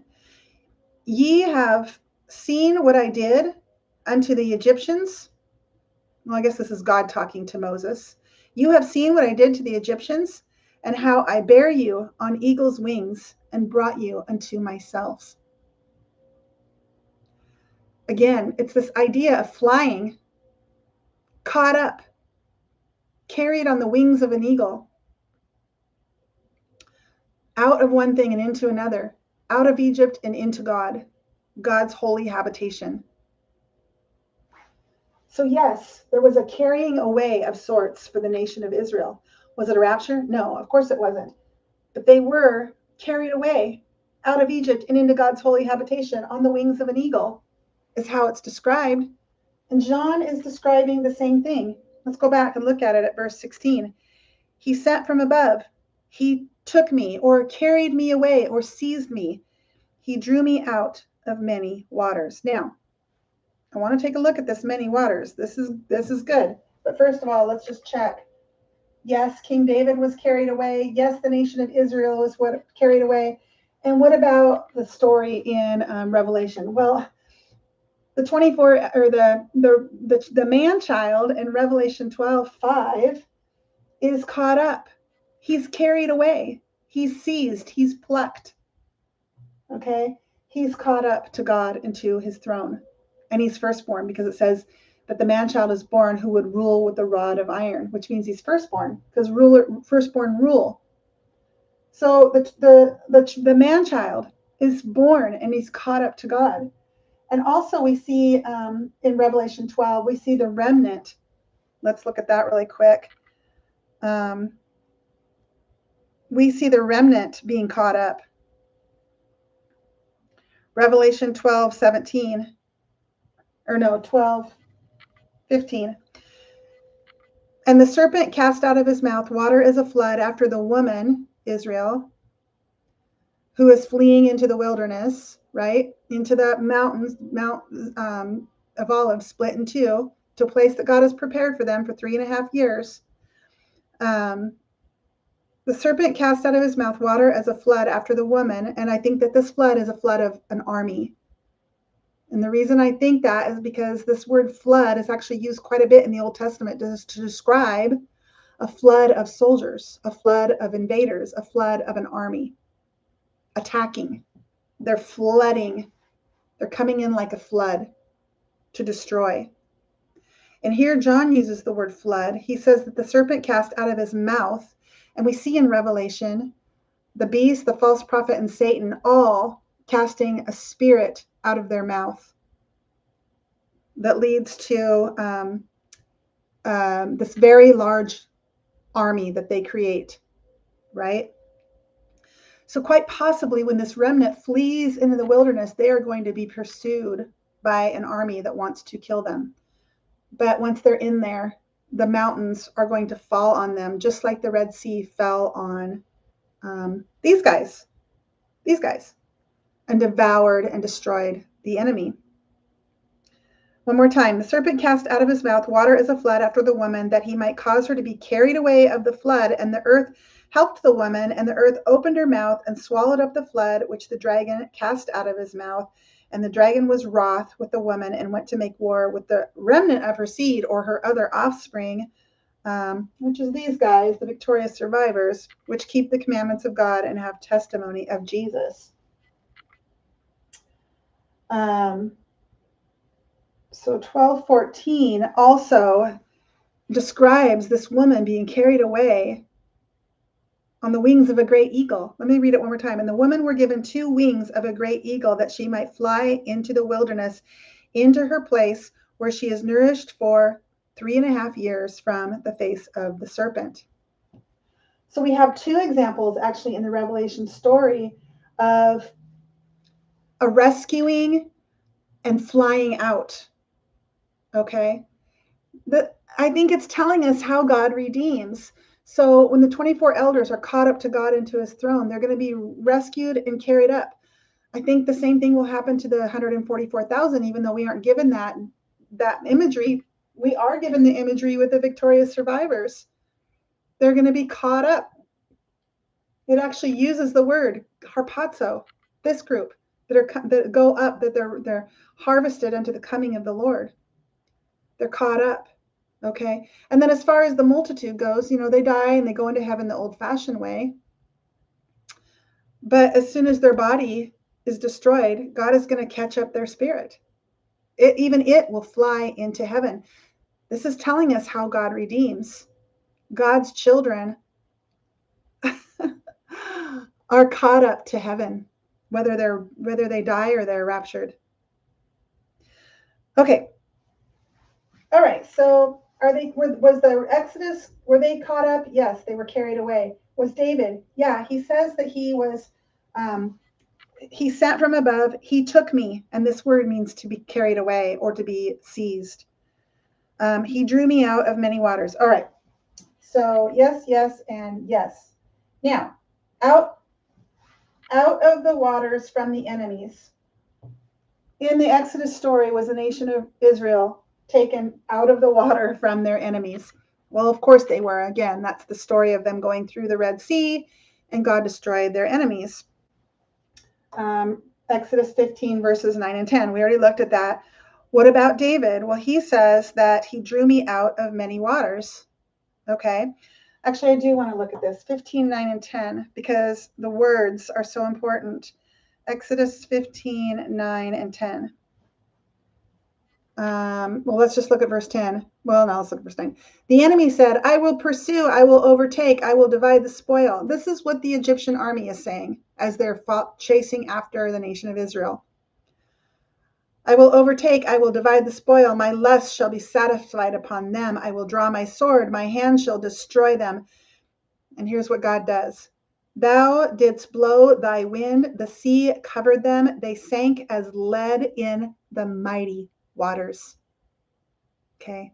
Ye have seen what I did unto the Egyptians. Well, I guess this is God talking to Moses. You have seen what I did to the Egyptians, and how I bare you on eagle's wings and brought you unto myself. Again, it's this idea of flying, caught up, carried on the wings of an eagle, out of one thing and into another, out of Egypt and into God, God's holy habitation. So yes, there was a carrying away of sorts for the nation of Israel. Was it a rapture? No, of course it wasn't. But they were carried away out of Egypt and into God's holy habitation on the wings of an eagle, is how it's described. And John is describing the same thing. Let's go back and look at it at verse 16. He sent from above. He took me, or carried me away, or seized me. He drew me out of many waters. Now, I want to take a look at this many waters. This is good. But first of all, let's just check. Yes, King David was carried away. Yes, the nation of Israel was carried away. And what about the story in Revelation? Well, the 24 or the man child in Revelation 12:5 is caught up. He's carried away. He's seized. He's plucked. Okay? He's caught up to God and to his throne. And he's firstborn, because it says that the man child is born who would rule with a rod of iron, which means he's firstborn, because firstborn rule. So the man child is born and he's caught up to God. And also we see in Revelation 12, we see the remnant. Let's look at that really quick. We see the remnant being caught up. Revelation 12:17. Or no, 12:15. And the serpent cast out of his mouth water as a flood after the woman, Israel, who is fleeing into the wilderness, right? Into the mountains, Mount of Olives, split in two, to a place that God has prepared for them for 3.5 years. The serpent cast out of his mouth water as a flood after the woman, and I think that this flood is a flood of an army. And the reason I think that is because this word flood is actually used quite a bit in the Old Testament to describe a flood of soldiers, a flood of invaders, a flood of an army attacking. They're flooding. They're coming in like a flood to destroy. And here John uses the word flood. He says that the serpent cast out of his mouth, and we see in Revelation the beast, the false prophet, and Satan all casting a spirit out of their mouth that leads to this very large army that they create, right? So quite possibly when this remnant flees into the wilderness, they are going to be pursued by an army that wants to kill them. But once they're in there, the mountains are going to fall on them, just like the Red Sea fell on these guys, and devoured and destroyed the enemy. One more time. The serpent cast out of his mouth water as a flood after the woman, that he might cause her to be carried away of the flood. And the earth helped the woman, and the earth opened her mouth and swallowed up the flood, which the dragon cast out of his mouth. And the dragon was wroth with the woman and went to make war with the remnant of her seed, or her other offspring, which is these guys, the victorious survivors, which keep the commandments of God and have testimony of Jesus. So 12:14 also describes this woman being carried away on the wings of a great eagle. Let me read it one more time. And the woman were given 2 wings of a great eagle, that she might fly into the wilderness, into her place where she is nourished for 3.5 years from the face of the serpent. So we have 2 examples actually in the Revelation story of a rescuing and flying out. Okay? I think it's telling us how God redeems. So when the 24 elders are caught up to God into his throne, they're going to be rescued and carried up. I think the same thing will happen to the 144,000, even though we aren't given that imagery. We are given the imagery with the victorious survivors. They're going to be caught up. It actually uses the word harpazo, this group that go up, that they're harvested unto the coming of the Lord. They're caught up. Okay. And then as far as the multitude goes, they die and they go into heaven the old-fashioned way. But as soon as their body is destroyed, God is going to catch up their spirit. It will fly into heaven. This is telling us how God redeems. God's children are caught up to heaven, whether they die or they're raptured. Okay. All right. So was the Exodus, were they caught up? Yes, they were carried away. was David. Yeah, he says that he sat from above, he took me, and this word means to be carried away or to be seized. He drew me out of many waters. All right. So yes, yes, and yes. Now, out of the waters from the enemies. In the Exodus story was the nation of Israel taken out of the water from their enemies. Well, of course they were. Again, that's the story of them going through the Red Sea and God destroyed their enemies. Exodus 15, verses 9 and 10. We already looked at that. What about David? Well, he says that he drew me out of many waters. Okay. Actually, I do want to look at this 15, 9, and 10 because the words are so important. Exodus 15, 9, and 10. Well, let's just look at verse 10. Well, no, let's look at verse 9. The enemy said, I will pursue, I will overtake, I will divide the spoil. This is what the Egyptian army is saying as they're chasing after the nation of Israel. I will overtake, I will divide the spoil. My lust shall be satisfied upon them. I will draw my sword, my hand shall destroy them. And here's what God does. Thou didst blow thy wind, the sea covered them, they sank as lead in the mighty waters. Okay.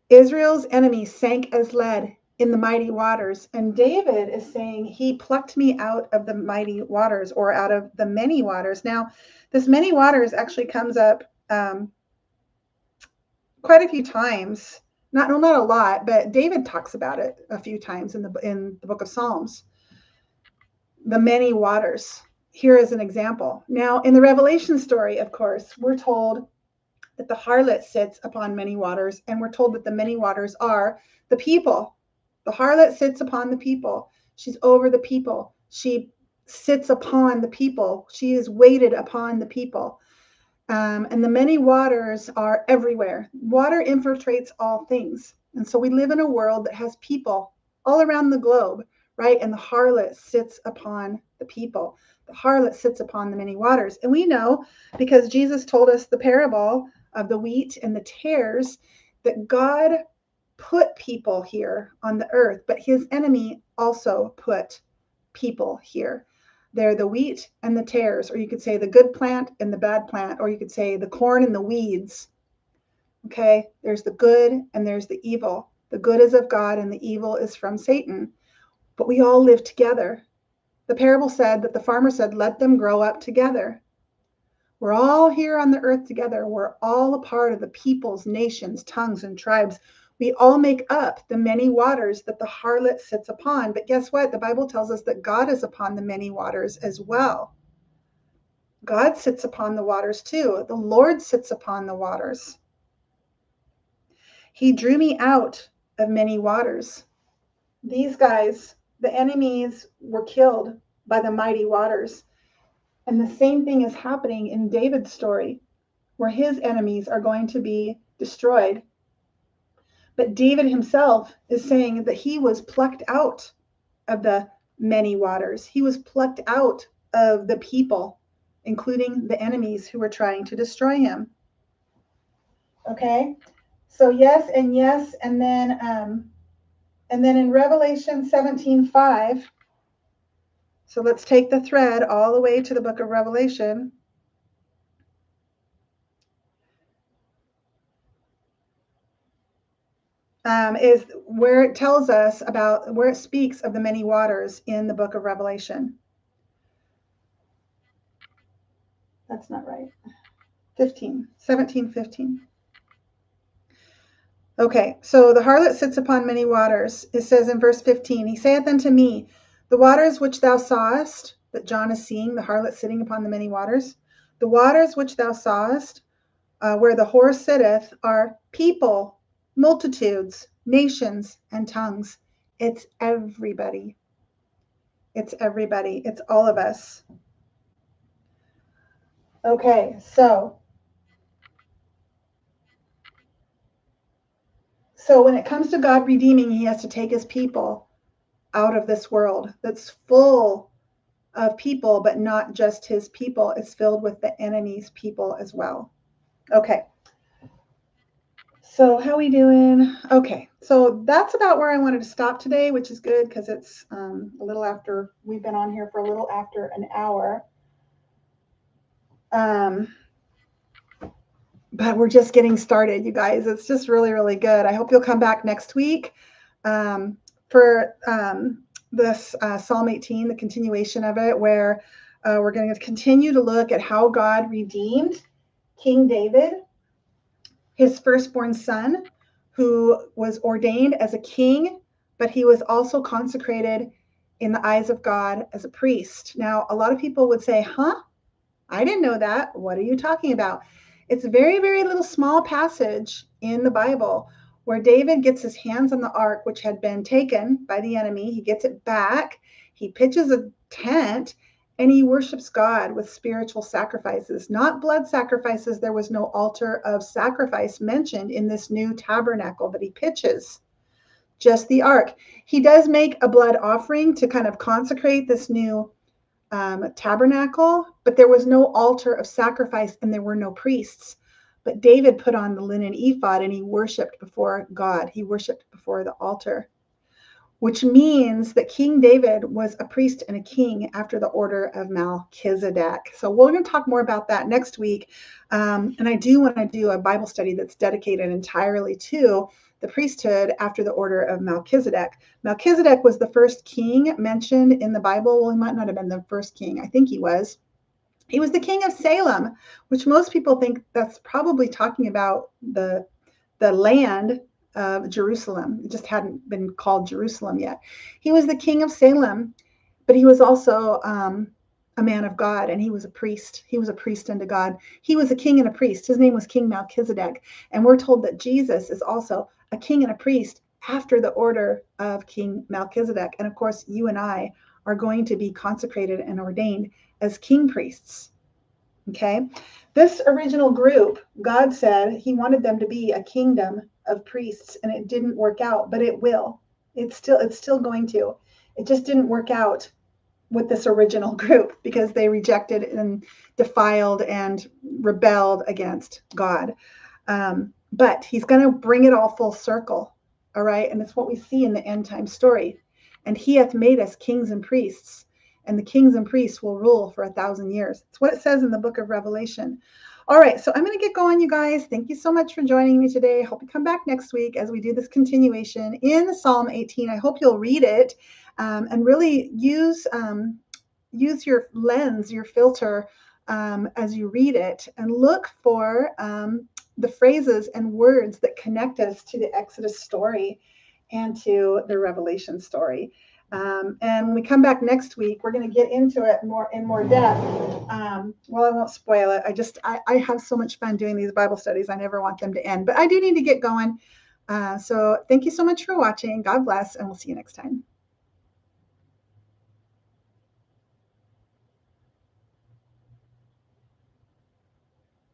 Israel's enemies sank as lead in the mighty waters. And David is saying, he plucked me out of the mighty waters or out of the many waters. Now, this many waters actually comes up quite a few times. Not a lot, but David talks about it a few times in the book of Psalms. The many waters. Here is an example. Now, in the Revelation story, of course, we're told that the harlot sits upon many waters, and we're told that the many waters are the people. The harlot sits upon the people. She's over the people. She sits upon the people. She is weighted upon the people. And the many waters are everywhere. Water infiltrates all things. And so we live in a world that has people all around the globe, right? And the harlot sits upon the people. The harlot sits upon the many waters. And we know, because Jesus told us the parable of the wheat and the tares, that God put people here on the earth, but his enemy also put people here. They're the wheat and the tares, or you could say the good plant and the bad plant, or you could say the corn and the weeds. Okay, there's the good and there's the evil. The good is of God and the evil is from Satan. But we all live together. The parable said that the farmer said, let them grow up together. We're all here on the earth together. We're all a part of the peoples, nations, tongues, and tribes. We all make up the many waters that the harlot sits upon. But guess what? The Bible tells us that God is upon the many waters as well. God sits upon the waters too. The Lord sits upon the waters. He drew me out of many waters. These guys, the enemies, were killed by the mighty waters. And the same thing is happening in David's story, where his enemies are going to be destroyed. But David himself is saying that he was plucked out of the many waters. He was plucked out of the people, including the enemies who were trying to destroy him. Okay, so yes and yes, and then in Revelation 17:5. So let's take the thread all the way to the book of Revelation. Is where it tells us about, where it speaks of the many waters in the book of Revelation. That's not right. 17:15. Okay, so the harlot sits upon many waters. It says in verse 15, he saith unto me, the waters which thou sawest, that John is seeing, the harlot sitting upon the many waters, the waters which thou sawest, where the whore sitteth, are people, multitudes, nations, and tongues. It's everybody. It's everybody. It's all of us. Okay, so when it comes to God redeeming, he has to take his people out of this world that's full of people, but not just his people. It's filled with the enemy's people as well. Okay. So how we doing? Okay, so that's about where I wanted to stop today, which is good because it's a little after, we've been on here for a little after an hour. But we're just getting started, you guys. It's just really, really good. I hope you'll come back next week for this Psalm 18, the continuation of it, where we're going to continue to look at how God redeemed King David, his firstborn son, who was ordained as a king, but he was also consecrated in the eyes of God as a priest. Now, a lot of people would say, huh? I didn't know that. What are you talking about? It's a very, very little small passage in the Bible where David gets his hands on the ark, which had been taken by the enemy. He gets it back. He pitches a tent and he worships God with spiritual sacrifices, not blood sacrifices. There was no altar of sacrifice mentioned in this new tabernacle that he pitches, just the ark. He does make a blood offering to kind of consecrate this new tabernacle, but there was no altar of sacrifice and there were no priests. But David put on the linen ephod and he worshiped before God. He worshiped before the altar, which means that King David was a priest and a king after the order of Melchizedek. So we're going to talk more about that next week. And I do want to do a Bible study that's dedicated entirely to the priesthood after the order of Melchizedek. Melchizedek was the first king mentioned in the Bible. Well, he might not have been the first king. I think he was. He was the king of Salem, which most people think that's probably talking about the land of Jerusalem. It just hadn't been called Jerusalem yet. He was the king of Salem, but he was also a man of God, and he was a priest. He was a priest unto God. He was a king and a priest. His name was King Melchizedek. And we're told that Jesus is also a king and a priest after the order of King Melchizedek. And of course, you and I are going to be consecrated and ordained as king priests. Okay. This original group, God said he wanted them to be a kingdom of priests, and it didn't work out, but it will. It's still going to. It just didn't work out with this original group because they rejected and defiled and rebelled against God. But he's going to bring it all full circle. All right. And it's what we see in the end time story. And he hath made us kings and priests, and the kings and priests will rule for 1,000 years. It's what it says in the book of Revelation. All right, so I'm going to get going, you guys. Thank you so much for joining me today. I hope you come back next week as we do this continuation in Psalm 18. I hope you'll read it and really use your lens, your filter as you read it, and look for the phrases and words that connect us to the Exodus story and to the Revelation story. And when we come back next week, we're going to get into it in more depth. Well, I won't spoil it. I have so much fun doing these Bible studies. I never want them to end, but I do need to get going. So thank you so much for watching. God bless, and we'll see you next time.